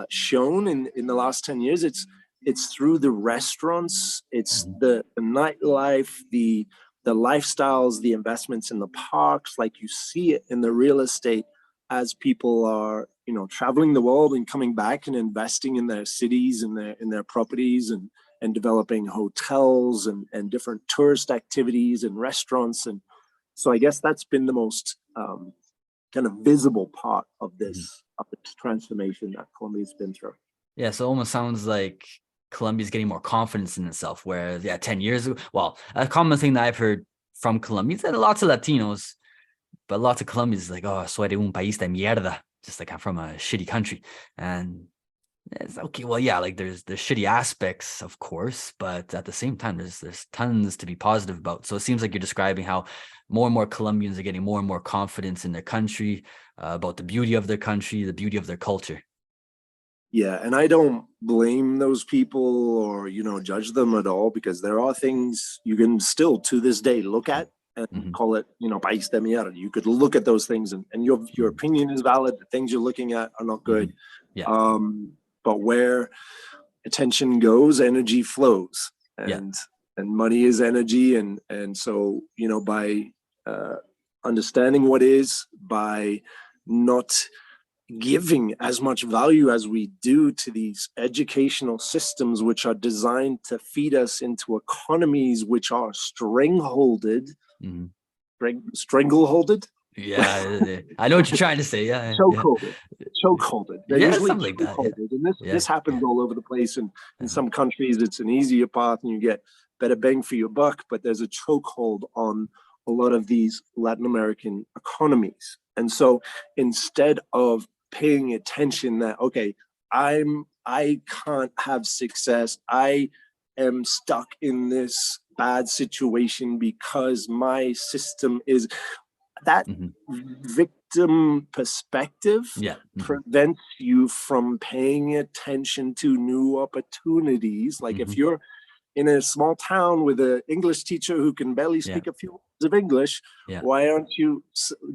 shown in the last 10 years? It's through the restaurants, it's the nightlife, the lifestyles, the investments in the parks. Like, you see it in the real estate as people are, traveling the world and coming back and investing in their cities and in their properties, and developing hotels and different tourist activities and restaurants. And so I guess that's been the most kind of visible part of this transformation that Colombia's been through. Yeah, so it almost sounds like Colombia's getting more confidence in itself, whereas 10 years ago, well, a common thing that I've heard from Colombians and lots of Latinos, but lots of Colombians like, oh, soy de un país de mierda, just like I'm from a shitty country. And It's okay. Well, yeah, like there's the shitty aspects, of course, but at the same time, there's tons to be positive about. So it seems like you're describing how more and more Colombians are getting more and more confidence in their country, about the beauty of their country, the beauty of their culture. Yeah, and I don't blame those people or, judge them at all, because there are things you can still to this day look at and Hmm. call it, país de mierda. You could look at those things, and your opinion is valid. The things you're looking at are not Hmm. good. Yeah, But where attention goes, energy flows, yeah. and money is energy, and so, by uh, understanding what is, by not giving as much value as we do to these educational systems, which are designed to feed us into economies which are strangleholded, Hmm. strangleholded, Yeah, I know what you're trying to say. Yeah, yeah, chokeholded, chokeholded. They're yeah, usually something like that. Yeah, chokeholded, and this yeah, happens yeah. all over the place. And in Uh-huh. some countries, it's an easier path, and you get better bang for your buck. But there's a chokehold on a lot of these Latin American economies, and so instead of paying attention that, okay, I can't have success, I am stuck in this bad situation because my system is that, Hmm. victim perspective Yeah. Hmm. prevents you from paying attention to new opportunities. Like if Hmm. you're in a small town with an English teacher who can barely Yeah, speak a few words of English, yeah. why aren't you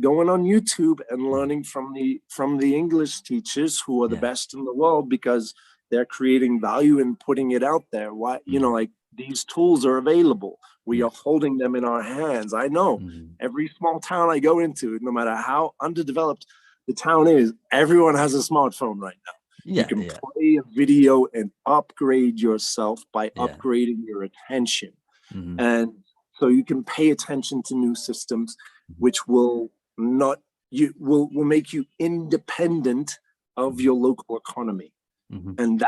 going on YouTube and Mhm. learning from the English teachers who are the Yeah. best in the world, because they're creating value and putting it out there? Why, Mhm. like, these tools are available. We Yeah. are holding them in our hands. I know Mhm. every small town I go into, no matter how underdeveloped the town is, everyone has a smartphone right now. You Yeah, can yeah, play a video and upgrade yourself by yeah. upgrading your attention. Mhm. And so you can pay attention to new systems, Mhm. which will not, you will make you independent of Mhm. your local economy. Mhm. And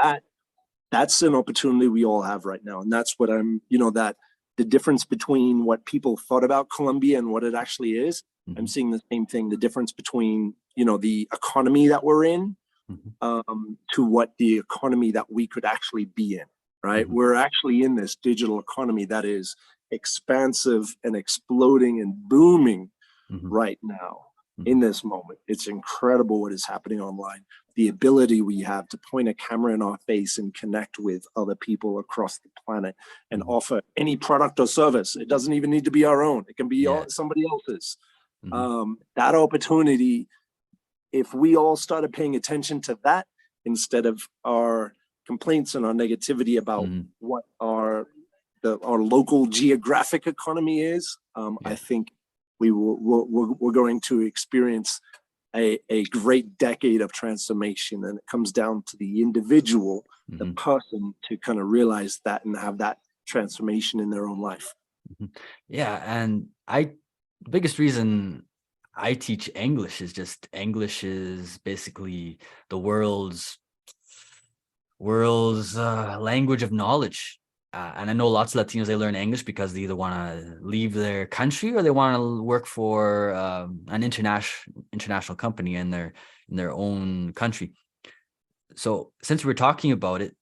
that's an opportunity we all have right now. And that's what that the difference between what people thought about Colombia and what it actually is. I'm Mhm. seeing the same thing, the difference between, the economy that we're in, Mhm. to what the economy that we could actually be in, right? Mhm. We're actually in this digital economy that is expansive and exploding and booming Mhm. right now in Mhm. this moment. It's incredible what is happening online. The ability we have to point a camera in our face and connect with other people across the planet and Mhm. offer any product or service. It doesn't even need to be our own, it can be Yeah. somebody else's. Mhm. That opportunity, if we all started paying attention to that instead of our complaints and our negativity about Mhm. what our local geographic economy is, I Yeah. think we're going to experience a great decade of transformation. And it comes down to the individual, the Mhm. person, to kind of realize that and have that transformation in their own life. Mhm. Yeah, and the biggest reason I teach English is just English is basically the world's language of knowledge. And I know lots of Latinos, they learn English because they either want to leave their country or they want to work for an international company in their own country. So since we're talking about it,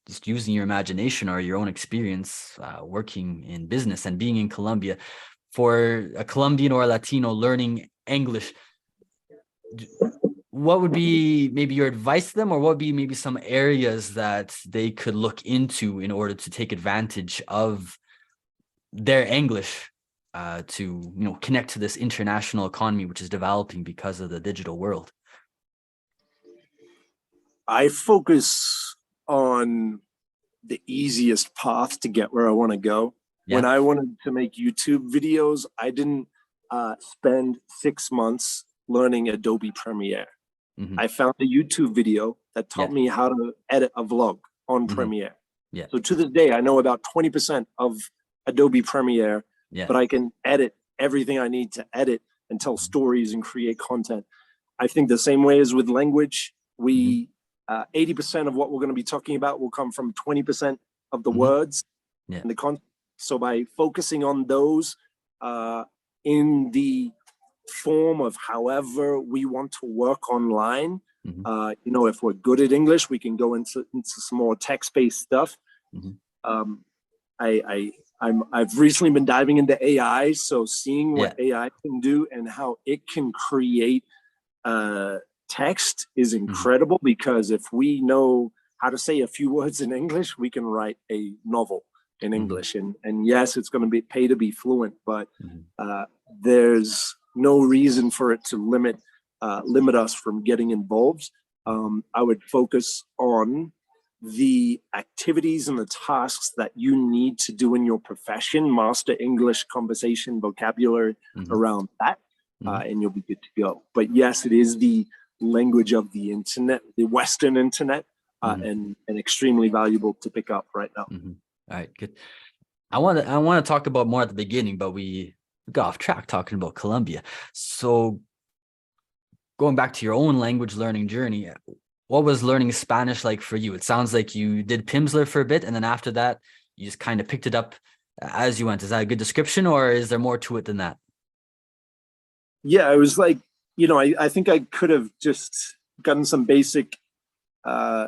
just using your imagination or your own experience working in business and being in Colombia, for a Colombian or a Latino learning English, what would be maybe your advice to them, or what would be maybe some areas that they could look into in order to take advantage of their English to connect to this international economy which is developing because of the digital world? I focus on the easiest path to get where I want to go. When Yeah. I wanted to make YouTube videos, I didn't spend 6 months learning Adobe Premiere. Hmm. I found a YouTube video that taught Yeah. me how to edit a vlog on Hmm. Premiere. Yeah. So to this day, I know about 20% of Adobe Premiere, Yeah. but I can edit everything I need to edit and tell stories and create content. I think the same way as with language, Hmm. we 80% of what we're going to be talking about will come from 20% of the Hmm. words Yeah. and the content. So by focusing on those in the form of however we want to work online, Mhm. You know, if we're good at English, we can go into some more text-based stuff. Mhm. Um, I've recently been diving into AI, so seeing what Yeah. AI can do and how it can create text is Mhm. incredible, because if we know how to say a few words in English, we can write a novel in Mhm. English. And yes, it's going to be pay to be fluent, but Mhm. uh, there's no reason for it to limit us from getting involved. I would focus on the activities and the tasks that you need to do in your profession, master English conversation vocabulary Mhm. around that, Mhm. and you'll be good to go. But yes, it is the language of the internet, the Western internet, Mhm. and extremely valuable to pick up right now. Mhm. All right, good. I want to talk about more at the beginning, but we got off track talking about Colombia. So going back to your own language learning journey, what was learning Spanish like for you? It sounds like you did Pimsleur for a bit, and then after that, you just kind of picked it up as you went. Is that a good description, or is there more to it than that? Yeah, it was like, you know, I think I could have just gotten some basic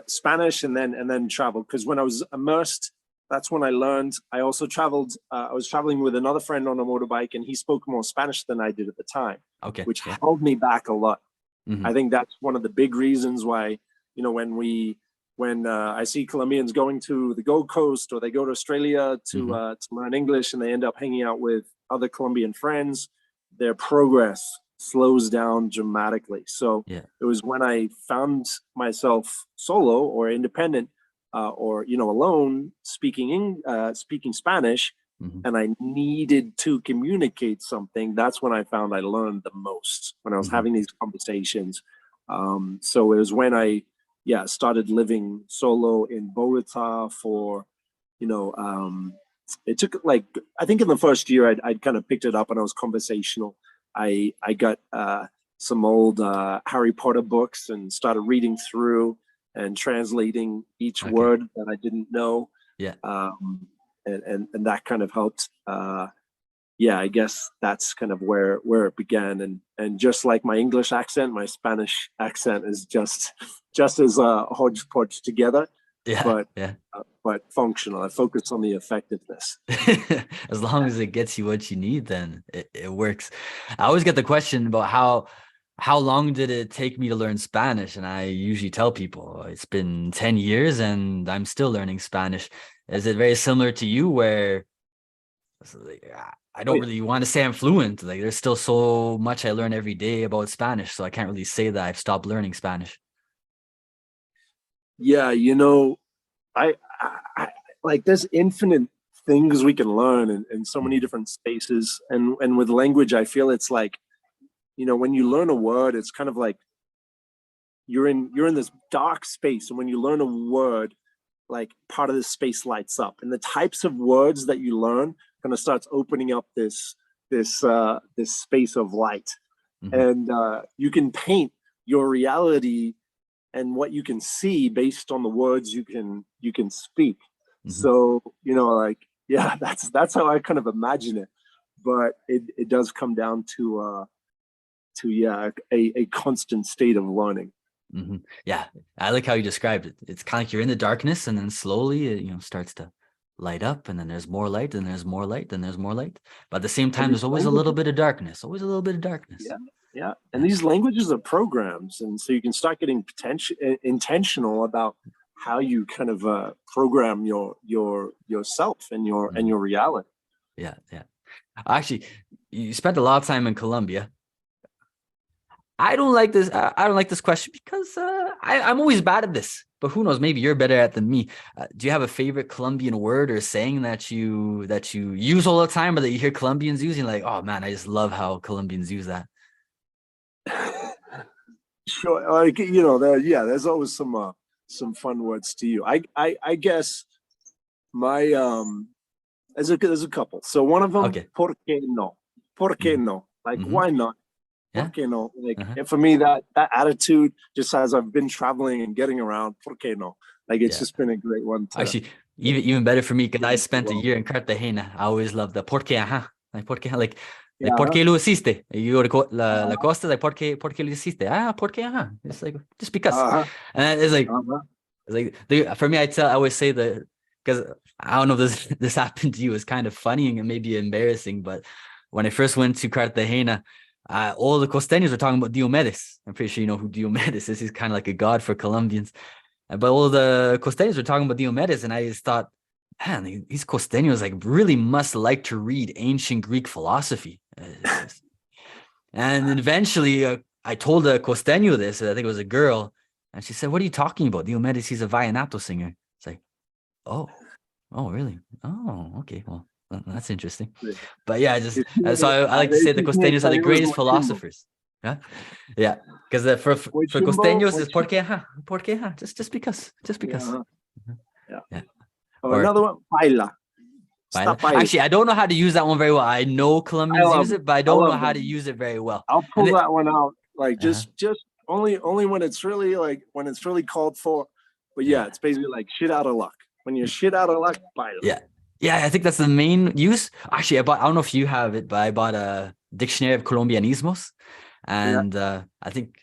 Spanish and then traveled, because when I was immersed, that's when I learned. I also traveled. I was traveling with another friend on a motorbike, and he spoke more Spanish than I did at the time, Okay. which Yeah. held me back a lot. I Hmm. think that's one of the big reasons why, you know, when I see Colombians going to the Gold Coast, or they go to Australia Hmm. to learn English, and they end up hanging out with other Colombian friends, their progress slows down dramatically. So Yeah. it was when I found myself solo or independent, or you know, alone, speaking Spanish, Hmm. and I needed to communicate something. That's when I found I learned the most, when I was Hmm. having these conversations. So it was when I, yeah, started living solo in Bogota for, you know, it took like, I think in the first year I'd kind of picked it up and I was conversational. I got some old Harry Potter books and started reading through and translating each Okay. word that I didn't know. Yeah. Um, and that kind of helped. Yeah, I guess that's kind of where it began. And just like my English accent, my Spanish accent is just as hodgepodge together, Yeah. but Yeah. functional. I focus on the effectiveness. As long as it gets you what you need, then it works. I always get the question about how long did it take me to learn Spanish? And I usually tell people it's been 10 years and I'm still learning Spanish. Is it very similar to you where it's like, I Oh don't yeah, really want to say I'm fluent. Like there's still so much I learn every day about Spanish, so I can't really say that I've stopped learning Spanish. yeah. You know, I like there's infinite things we can learn in so many Mhm. different spaces, and with language, I feel it's like, you know, when you learn a word, it's kind of like you're in this dark space, and when you learn a word, like part of this space lights up, and the types of words that you learn kind of starts opening up this space of light, Mhm. and you can paint your reality and what you can see based on the words you can speak. Mhm. So, you know, like, yeah, that's how I kind of imagine it, but it does come down to yeah, a constant state of learning. Mhm. Yeah, I like how you described it. It's kind of like you're in the darkness, and then slowly it, starts to light up, and then there's more light, and there's more light, and there's more light. But at the same And time, these there's always a little languages, bit of darkness, always a little bit of darkness. yeah, yeah, and Yeah. these languages are programs, and so you can start getting intentional about how you kind of program yourself and Mhm. your reality. Yeah. Yeah. Actually, you spent a lot of time in Colombia. I don't like this. I don't like this question because I'm always bad at this. But who knows? Maybe you're better at than me. Do you have a favorite Colombian word or saying that you use all the time, or that you hear Colombians using? Like, oh man, I just love how Colombians use that. Sure, like, you know, yeah, there's always some fun words to you. I guess my there's a couple. So one of them, Okay. por qué no? Por qué Hmm. no? Like, Hmm. why not? Por Yeah. qué no? Like, Uh-huh. and for me, that attitude, just as I've been traveling and getting around, por qué no? Like, it's Yeah. just been a great one Actually, to even better for me because I spent a well. year in Cartagena. I always love the porque, like porque, like Like, Yeah. ¿por qué lo hiciste? You go to La Costa, like, por qué lo hiciste? Ah, ¿por qué? It's like, just because. Uh-huh. And it's like, Uh-huh. for me, I always say that, because I don't know if this happened to you. It's kind of funny and maybe embarrassing, but when I first went to Cartagena, all the costeños were talking about Diomedes. I'm pretty sure you know who Diomedes is. He's kind of like a god for Colombians. But all the costeños were talking about Diomedes, and I just thought, man, these costeños like really must like to read ancient Greek philosophy. And then eventually, I told a costeño this. I think it was a girl, and she said, "What are you talking about? Diomedes, he's a vallenato singer." It's like, oh, really? Oh, okay. Well, that's interesting. But yeah, so I like to say the costeños are the greatest philosophers. Yeah, yeah. Because for costeños, it's porque, just because. Yeah. Yeah. Yeah. Oh, Or another one, paila. Baila. Stop Actually, I don't know how to use that one very well. I know Colombians use them. it, but I I don't know love how to them. use it very well. I'll And pull that one out, like Uh-huh. just only when it's really like when it's really called for. But yeah, Yeah. it's basically like shit out of luck. When you're shit out of luck, paila. Yeah, I think that's the main use. Actually, I don't know if you have it, but I bought a dictionary of Colombianismos. And I think,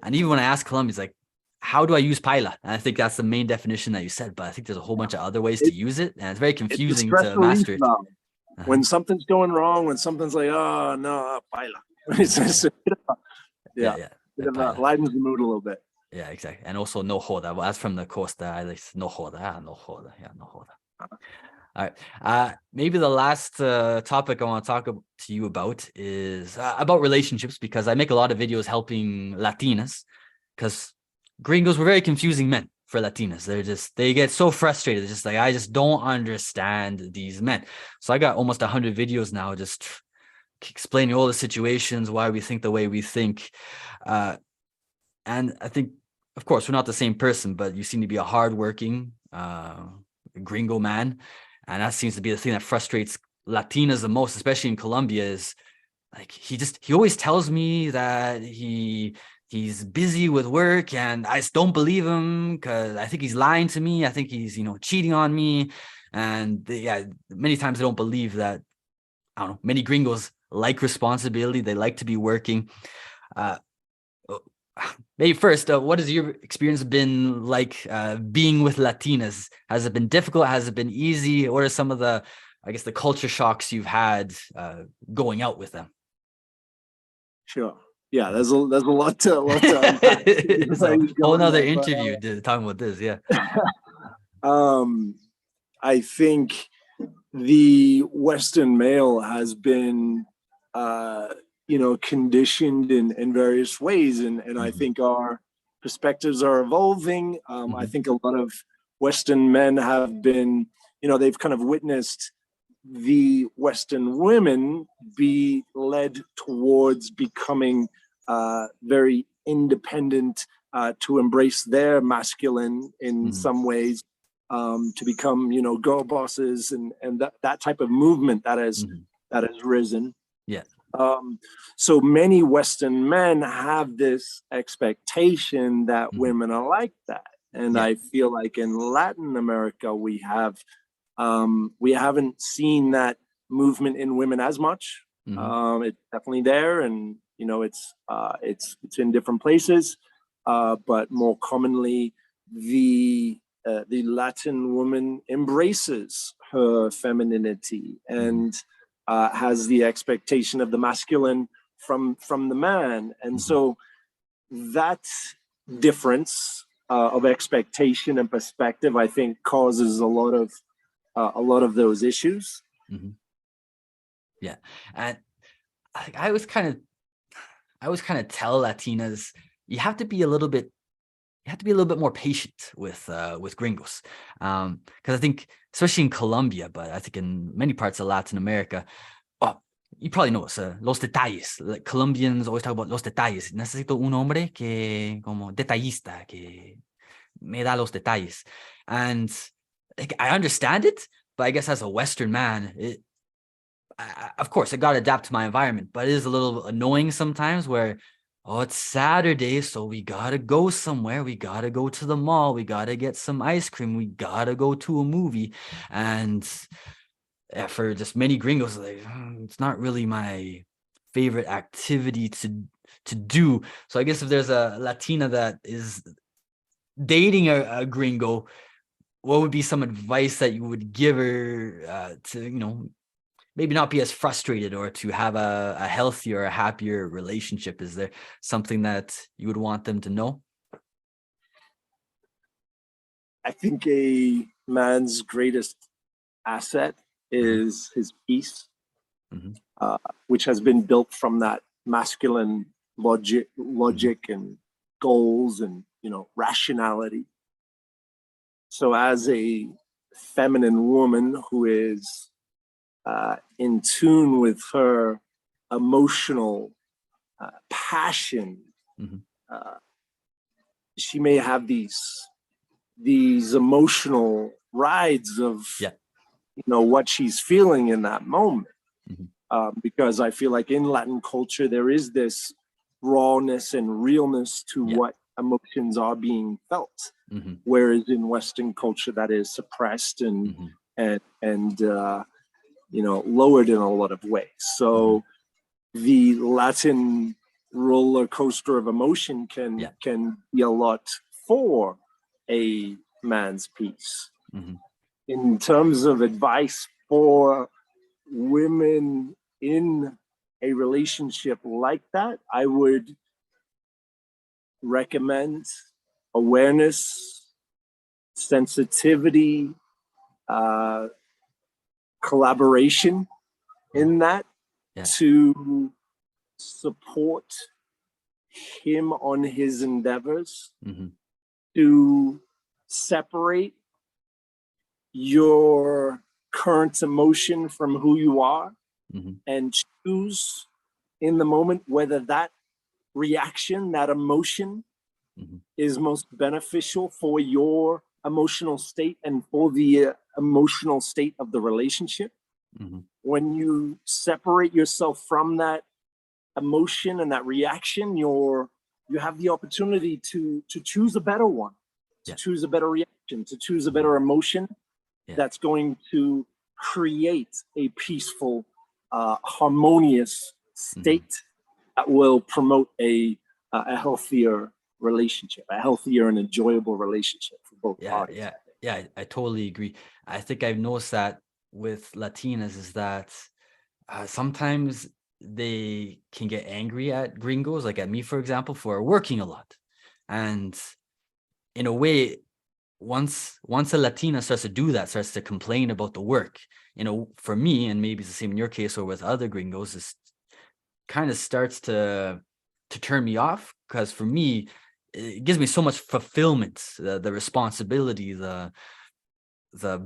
and even when I ask Colombians, like, how do I use paila? And I think that's the main definition that you said, but I think there's a whole bunch of other ways to use it. And it's very confusing It's to master it. When something's going wrong, when something's like, oh no, paila. It's just, Yeah. it lightens the mood a little bit. Yeah, exactly. And also no joda. Well, that's from the Costa. I like no joda. No joda. Yeah, no joda. All right. Maybe the last topic I want to talk to you about is about relationships, because I make a lot of videos helping Latinas, because gringos were very confusing men for Latinas. They get so frustrated. It's just like, I just don't understand these men. So I got almost 100 videos now just explaining all the situations, why we think the way we think. And I think, of course, we're not the same person, but you seem to be a hardworking gringo man. And that seems to be the thing that frustrates Latinas the most, especially in Colombia, is like, he always tells me that he's busy with work, and I just don't believe him, because I think he's lying to me. I think he's, cheating on me. And many times I don't believe that. I don't know. Many gringos like responsibility. They like to be working. Maybe first, what has your experience been like being with Latinas? Has it been difficult? Has it been easy? What are some of the culture shocks you've had going out with them? Sure. Yeah, there's a lot to unpack. It's a whole nother interview talking about this. Yeah. I think the Western male has been conditioned in various ways, and I think our perspectives are evolving. I think a lot of Western men have been, they've kind of witnessed the Western women be led towards becoming very independent, to embrace their masculine in some ways, to become, girl bosses, and that type of movement that has risen. Yeah. So many Western men have this expectation that women are like that. And I feel like in Latin America, we haven't seen that movement in women as much. It's definitely there, and it's in different places, but more commonly, the Latin woman embraces her femininity and has the expectation of the masculine from the man, and so that difference of expectation and perspective, I think, causes a lot of those issues. Yeah, and I always kind of tell Latinas, you have to be a little bit more patient with gringos, because I think, especially in Colombia, but I think in many parts of Latin America, you probably know it's los detalles. Like, Colombians always talk about los detalles. Necesito un hombre que como detallista, que me da los detalles. And I understand it, but I guess as a Western man, of course, I got to adapt to my environment, but it is a little annoying sometimes where, it's Saturday, so we got to go somewhere. We got to go to the mall. We got to get some ice cream. We got to go to a movie. And for just many gringos, like it's not really my favorite activity to do. So I guess if there's a Latina that is dating a gringo, what would be some advice that you would give her to, maybe not be as frustrated, or to have a healthier, a happier relationship? Is there something that you would want them to know? I think a man's greatest asset is his peace, Mhm. which has been built from that masculine logic and goals and rationality. So, as a feminine woman who is in tune with her emotional passion, Mhm. she may have these emotional rides of Yeah. what she's feeling in that moment. Mhm. Because I feel like in Latin culture there is this rawness and realness to Yeah. what emotions are being felt, Mhm. whereas in Western culture that is suppressed and Mhm. and lowered in a lot of ways. Mhm. So the Latin roller coaster of emotion Yeah. can be a lot for a man's peace. Mhm. In terms of advice for women in a relationship like that, I would recommend awareness, sensitivity, uh, collaboration Yeah. in that Yeah. to support him on his endeavors, Mhm. to separate your current emotion from who you are Mhm. and choose in the moment whether that reaction, that emotion Mhm. is most beneficial for your emotional state and for the emotional state of the relationship. Mhm. When you separate yourself from that emotion and that reaction, you have the opportunity to choose a better one, to Yeah. choose a better reaction, to choose a better Mhm. emotion Yeah. that's going to create a peaceful, harmonious Mhm. state that will promote a healthier relationship, a healthier and enjoyable relationship for both Yeah, parties. yeah, yeah. I totally agree. I think I've noticed that with Latinas is that sometimes they can get angry at gringos, like at me, for example, for working a lot. And in a way, once a Latina starts to do that, starts to complain about the work, for me, and maybe it's the same in your case or with other gringos, is kind of starts to turn me off, because for me, it gives me so much fulfillment, the responsibility, the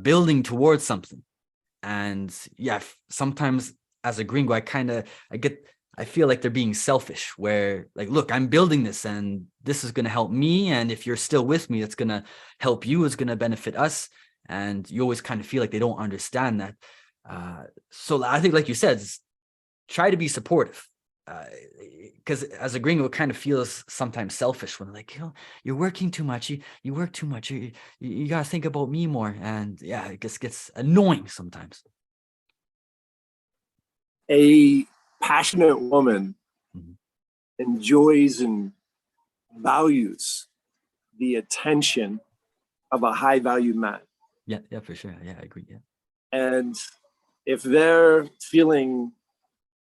building towards something. And yeah, sometimes as a gringo, I feel like they're being selfish, where like, look, I'm building this and this is going to help me, and if you're still with me, it's going to help you, it's going to benefit us. And you always kind of feel like they don't understand that. So I think, like you said, try to be supportive, because as a gringo, it kind of feels sometimes selfish when, like, you're working too much, you work too much, you got to think about me more. And yeah, it just gets annoying sometimes. A passionate woman Mhm. enjoys and values the attention of a high value man. Yeah, yeah, for sure. Yeah, I agree. Yeah, And if they're feeling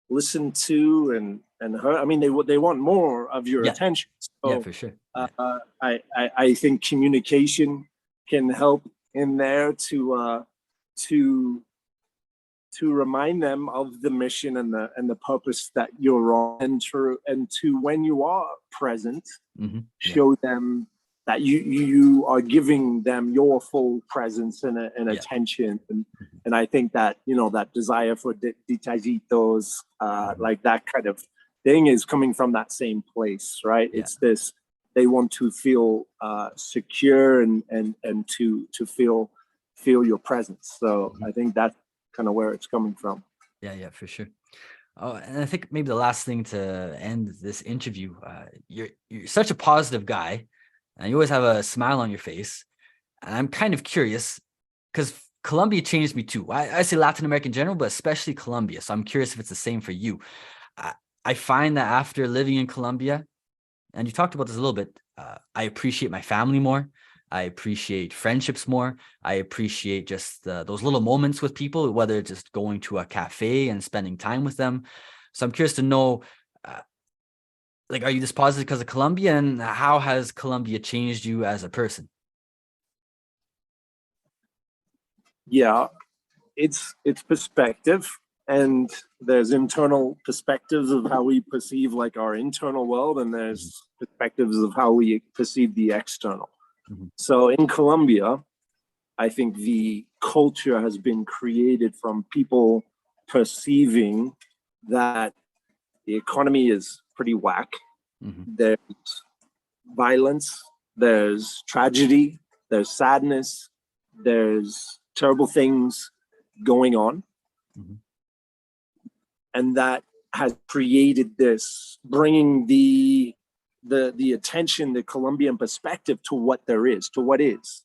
listened to and heard, I mean, they want more of your yeah, attention. yeah, So for sure. Yeah. I think communication can help in there to to remind them of the mission and the purpose that you're on, and to when you are present, Yeah, show them that you are giving them your full presence and yeah. attention. and Mhm. and I think that that desire for detallitos, Mhm. like that kind of thing, is coming from that same place, right? Yeah. It's this, they want to feel secure and to feel your presence. So Mhm. I think that's kind of where it's coming from. Yeah, yeah, for sure. Oh, and I think maybe the last thing to end this interview, you're such a positive guy, and you always have a smile on your face. And I'm kind of curious, because Colombia changed me too. I say Latin America in general, but especially Colombia. So I'm curious if it's the same for you. I find that after living in Colombia, and you talked about this a little bit, I appreciate my family more. I appreciate friendships more. I appreciate just those little moments with people, whether it's just going to a cafe and spending time with them. So I'm curious to know, like, are you this positive because of Colombia, and how has Colombia changed you as a person? Yeah, it's perspective, and there's internal perspectives of how we perceive like our internal world, and there's perspectives of how we perceive the external. So in Colombia, I think the culture has been created from people perceiving that the economy is pretty whack. There's violence, there's tragedy, there's sadness, there's terrible things going on. And that has created this, bringing the attention, the Colombian perspective to what there is, to what is.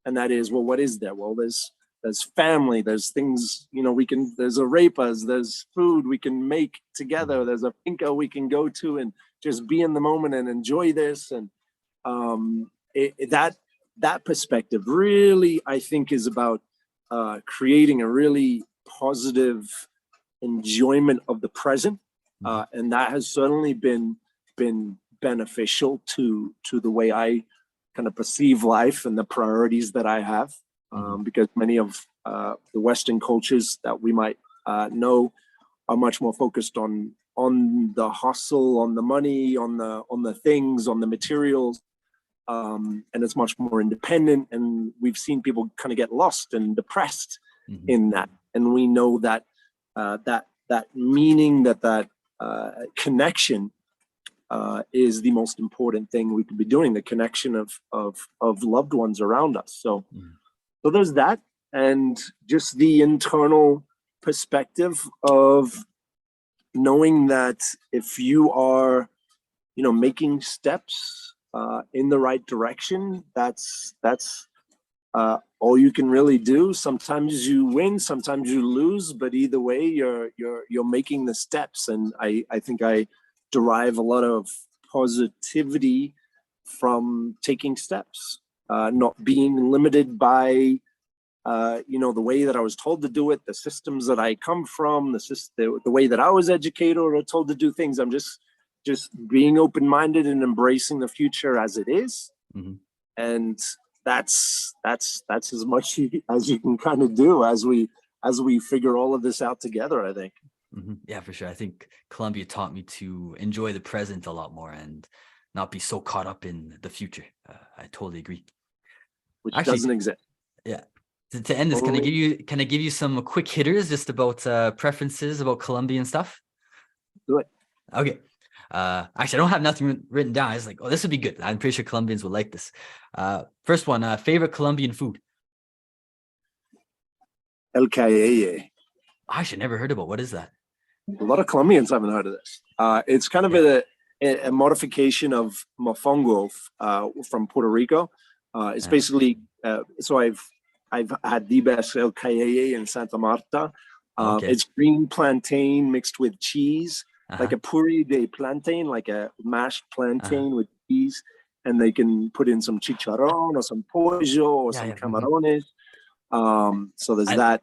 And that is, well, what is there? Well, there's family, there's things, you know, there's arepas, there's food we can make together, there's a finca we can go to and just be in the moment and enjoy this. And that perspective really, I think, is about creating a really positive enjoyment of the present. And that has certainly been beneficial to the way I kind of perceive life and the priorities that I have, because many of the Western cultures that we might know are much more focused on the hustle, on the money, on the things, on the materials, and it's much more independent. And we've seen people kind of get lost and depressed in that. And we know that that meaning, that connection is the most important thing we could be doing, the connection of loved ones around us. So there's that, and just the internal perspective of knowing that if you are, you know, making steps in the right direction, that's all you can really do. Sometimes you win, sometimes you lose, but either way, you're making the steps. And I think I derive a lot of positivity from taking steps, not being limited by you know, the way that I was told to do it, the systems that I come from, the way that I was educated or told to do things. I'm just being open-minded and embracing the future as it is. And that's as much as you can kind of do as we figure all of this out together, I think. Yeah, for sure. I think Colombia taught me to enjoy the present a lot more and not be so caught up in the future. I totally agree. Which actually doesn't exist. Yeah. To end this, can I give you some quick hitters just about preferences about Colombian stuff? Do it. Okay. Actually, I don't have nothing written down. I was like, oh, this would be good. I'm pretty sure Colombians would like this. First one, favorite Colombian food? El cayeye. I should never heard about. What is that? A lot of Colombians haven't heard of this. It's kind of a modification of mofongo from Puerto Rico. It's basically so I've had the best El cayeye in Santa Marta. It's green plantain mixed with cheese. Like a puree de plantain, like a mashed plantain with cheese, and they can put in some chicharron or some pollo or some camarones. So there's that.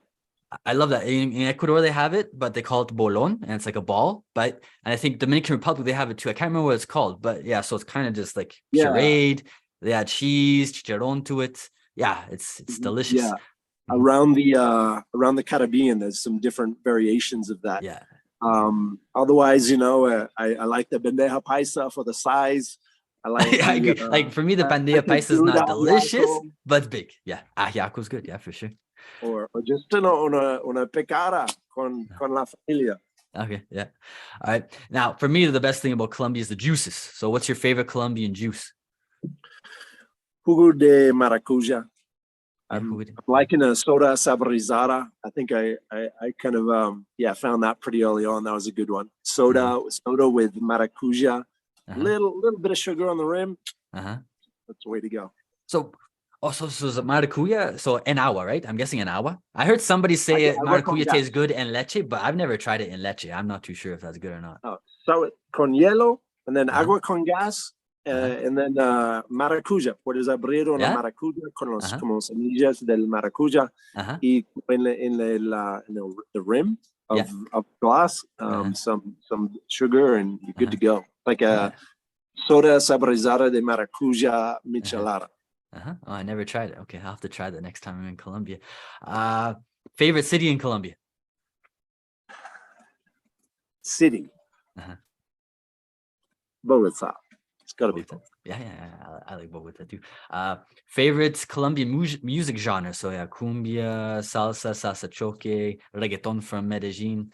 I love that. In Ecuador, they have it, but they call it bolon, and it's like a ball. And I think Dominican Republic, they have it too. I can't remember what it's called, but yeah, so it's kind of just like pureed. They add cheese, chicharron to it. Yeah, it's delicious. Yeah. Around the Caribbean, there's some different variations of that. Yeah. Otherwise, you know, I like the bandeja paisa for the size. I like like for me, the bandeja paisa is not delicious, but it's big. Yeah, ajiaco is good. Yeah, for sure. Or just una picada con la familia. Okay, yeah. All right. Now, for me, the best thing about Colombia is the juices. So, what's your favorite Colombian juice? Jugo de maracuja. I'm liking a soda saborizada. I think I kind of found that pretty early on. That was a good one. Soda with maracuja, little bit of sugar on the rim. That's the way to go. So Oh, so is it maracuya? So en agua, right? I'm guessing en agua. I heard somebody say Agua, it, agua con maracuya tastes gas. good en leche, but I've never tried it in leche. I'm not too sure if that's good or not. Oh, so con hielo, and then Uh-huh. agua con gas, Uh-huh. and then maracuya. Puedes abrir una Yeah. maracuya con los Uh-huh. como semillas del maracuya Uh-huh. y the rim Yeah. of glass, Uh-huh. some sugar, and you're good Uh-huh. to go. Like Yeah. a soda saborizada de maracuja Uh-huh. michelada. Uh-huh. Oh, I never tried it. Okay, I'll have to try that next time I'm in Colombia. Favorite city in Colombia? City, Uh-huh. Bogota. It's got to be Bogota. Bogota. Yeah. I like Bogota too. Favorite Colombian music genre? So yeah, cumbia, salsa, salsa choque, reggaeton from Medellin.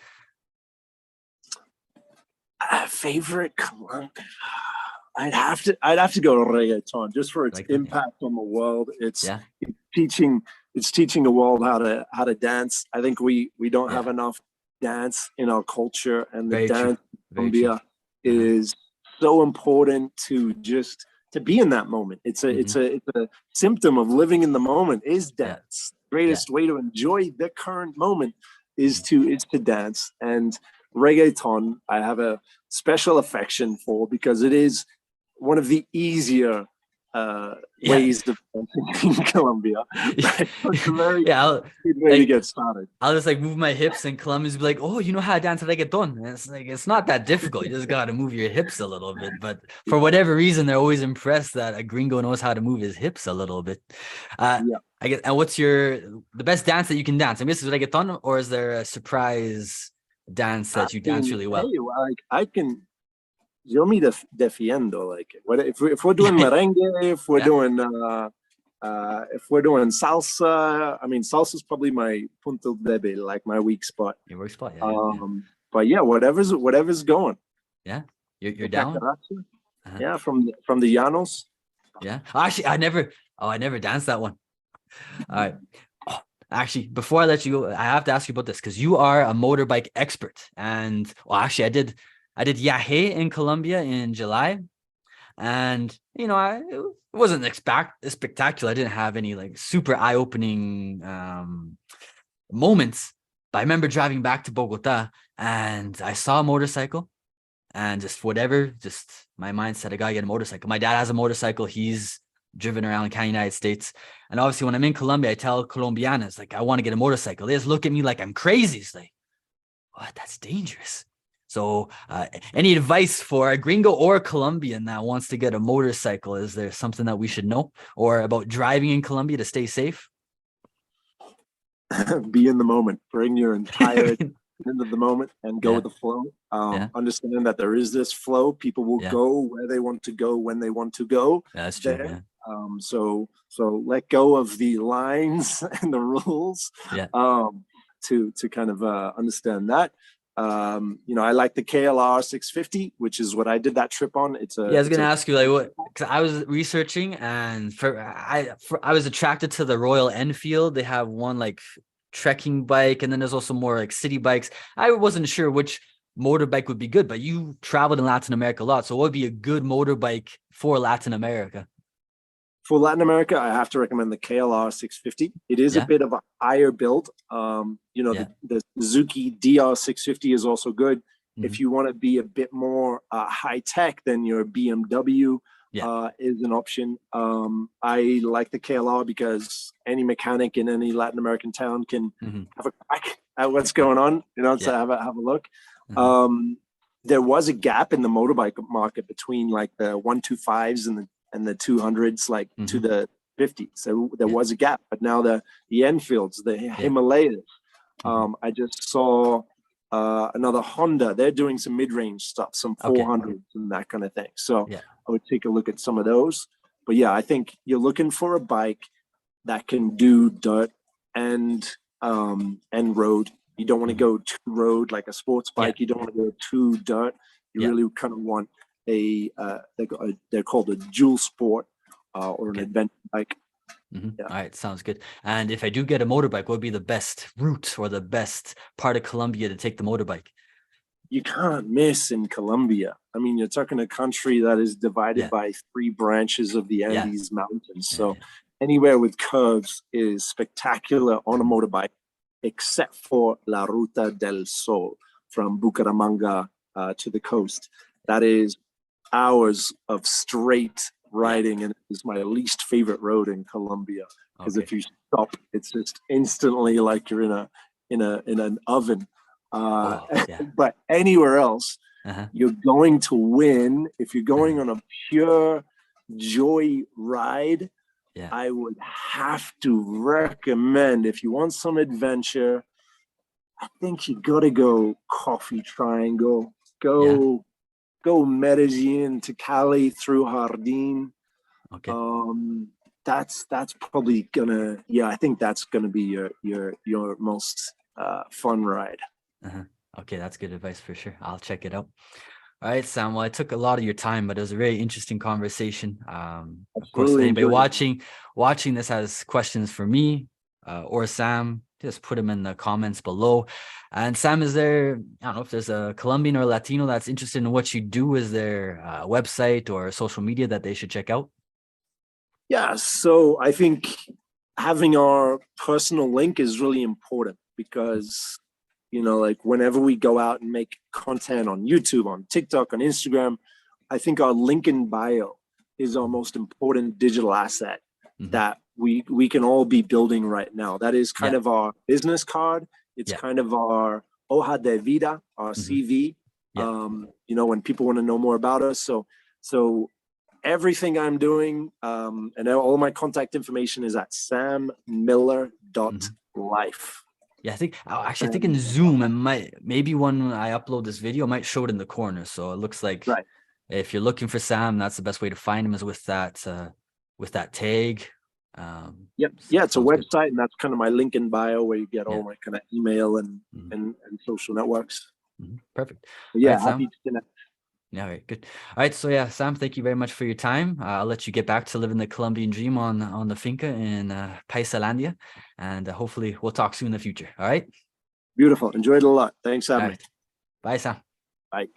Favorite Colombia. I'd have to go to reggaeton just for its Reggaeton, yeah. impact on the world. It's Yeah. teaching the world how to dance. I think we don't Yeah. have enough dance in our culture, and the Very true. dance in Very true. Colombia is so important to be in that moment. It's a symptom of living in the moment is dance. Yeah. Greatest way to enjoy the current moment is to dance. And reggaeton I have a special affection for because it is one of the easier ways of dancing in Colombia. Right? It's a very good way to get started. I'll just like move my hips, and Colombians be like, "Oh, you know how to dance reggaeton?" And it's like it's not that difficult. You just got to move your hips a little bit. But for whatever reason, they're always impressed that a gringo knows how to move his hips a little bit. I guess. And what's the best dance that you can dance? I mean, is it reggaeton, or is there a surprise dance that you dance really well? Hey, like I can. Yo me defiendo. Like if we're doing merengue, if we're doing salsa, I mean salsa is probably my punto débil, like my weak spot. Your weak spot, But yeah, whatever's going. Yeah, you're down. Yeah, from the Llanos. Yeah, actually, I never danced that one. All right. Oh, actually, before I let you go, I have to ask you about this because you are a motorbike expert. And well, actually, I did Yahe in Colombia in July, and it wasn't spectacular. I didn't have any like super eye-opening moments, but I remember driving back to Bogota and I saw a motorcycle, and just my mind said I gotta get a motorcycle. My dad has a motorcycle. He's driven around Canada, United States. And obviously when I'm in Colombia, I tell Colombianas, like, I want to get a motorcycle. They just look at me like I'm crazy. It's like, what? That's dangerous. So any advice for a gringo or a Colombian that wants to get a motorcycle? Is there something that we should know or about driving in Colombia to stay safe? Be in the moment. Bring your entire into the moment and go with the flow. Understanding that there is this flow. People will go where they want to go when they want to go. That's true. So let go of the lines and the rules. To kind of understand that. I like the KLR 650, which is what I did that trip on. I was gonna ask you like what, because I was researching and I was attracted to the Royal Enfield. They have one like trekking bike, and then there's also more like city bikes. I wasn't sure which motorbike would be good, but you traveled in Latin America a lot, so what would be a good motorbike for Latin America? For Latin America, I have to recommend the KLR 650. It is a bit of a higher build. The Suzuki DR 650 is also good. Mm-hmm. If you want to be a bit more high tech, then your BMW is an option. I like the KLR because any mechanic in any Latin American town can have a crack at what's going on, to have a look. Mm-hmm. There was a gap in the motorbike market between like the 125s and the 200s, like to the 50s. So there was a gap, but now the Enfields, the Himalayas. I just saw another Honda. They're doing some mid-range stuff, some 400s and that kind of thing. So I would take a look at some of those. But I think you're looking for a bike that can do dirt and road. You don't want to go too road like a sports bike. You don't want to go too dirt. You really kind of want they're called a dual sport or an adventure bike. All right, sounds good. And if I do get a motorbike, what would be the best route or the best part of Colombia to take the motorbike? You can't miss in Colombia. I mean, you're talking a country that is divided by 3 branches of the Andes Mountains. So anywhere with curves is spectacular on a motorbike, except for La Ruta del Sol from Bucaramanga to the coast. That is hours of straight riding, and it's my least favorite road in Colombia, because if you stop, it's just instantly like you're in an oven. But anywhere else, you're going to win. If you're going on a pure joy ride, I would have to recommend, if you want some adventure, I think you gotta go Coffee Triangle. Go Medellin to Cali through Jardín. That's probably gonna, I think that's gonna be your most fun ride. Okay, that's good advice for sure. I'll check it out. All right, Sam. Well, I took a lot of your time, but it was a very interesting conversation. Of course, if anybody watching this has questions for me or Sam, just put them in the comments below. And Sam, is there, I don't know if there's a Colombian or Latino that's interested in what you do, is there a website or social media that they should check out? Yeah, so I think having our personal link is really important, because like whenever we go out and make content on YouTube, on TikTok, on Instagram, I think our link in bio is our most important digital asset that we can all be building right now. That is kind of our business card. It's kind of our hoja de vida, our CV. When people want to know more about us. So everything I'm doing, and all my contact information is at sammiller.life. Yeah, I think actually I think in Zoom, it maybe when I upload this video, I might show it in the corner. So it looks like if you're looking for Sam, that's the best way to find him, is with that tag. It's a website, and that's kind of my link in bio, where you get all my kind of email and social networks. Perfect. Happy to connect. Yeah, all right, good. All right, so Sam, thank you very much for your time. I'll let you get back to living the Colombian dream on the finca in Paisalandia, and hopefully we'll talk soon in the future. All right. Beautiful. Enjoyed it a lot. Thanks, Sam. Bye, Sam. Bye.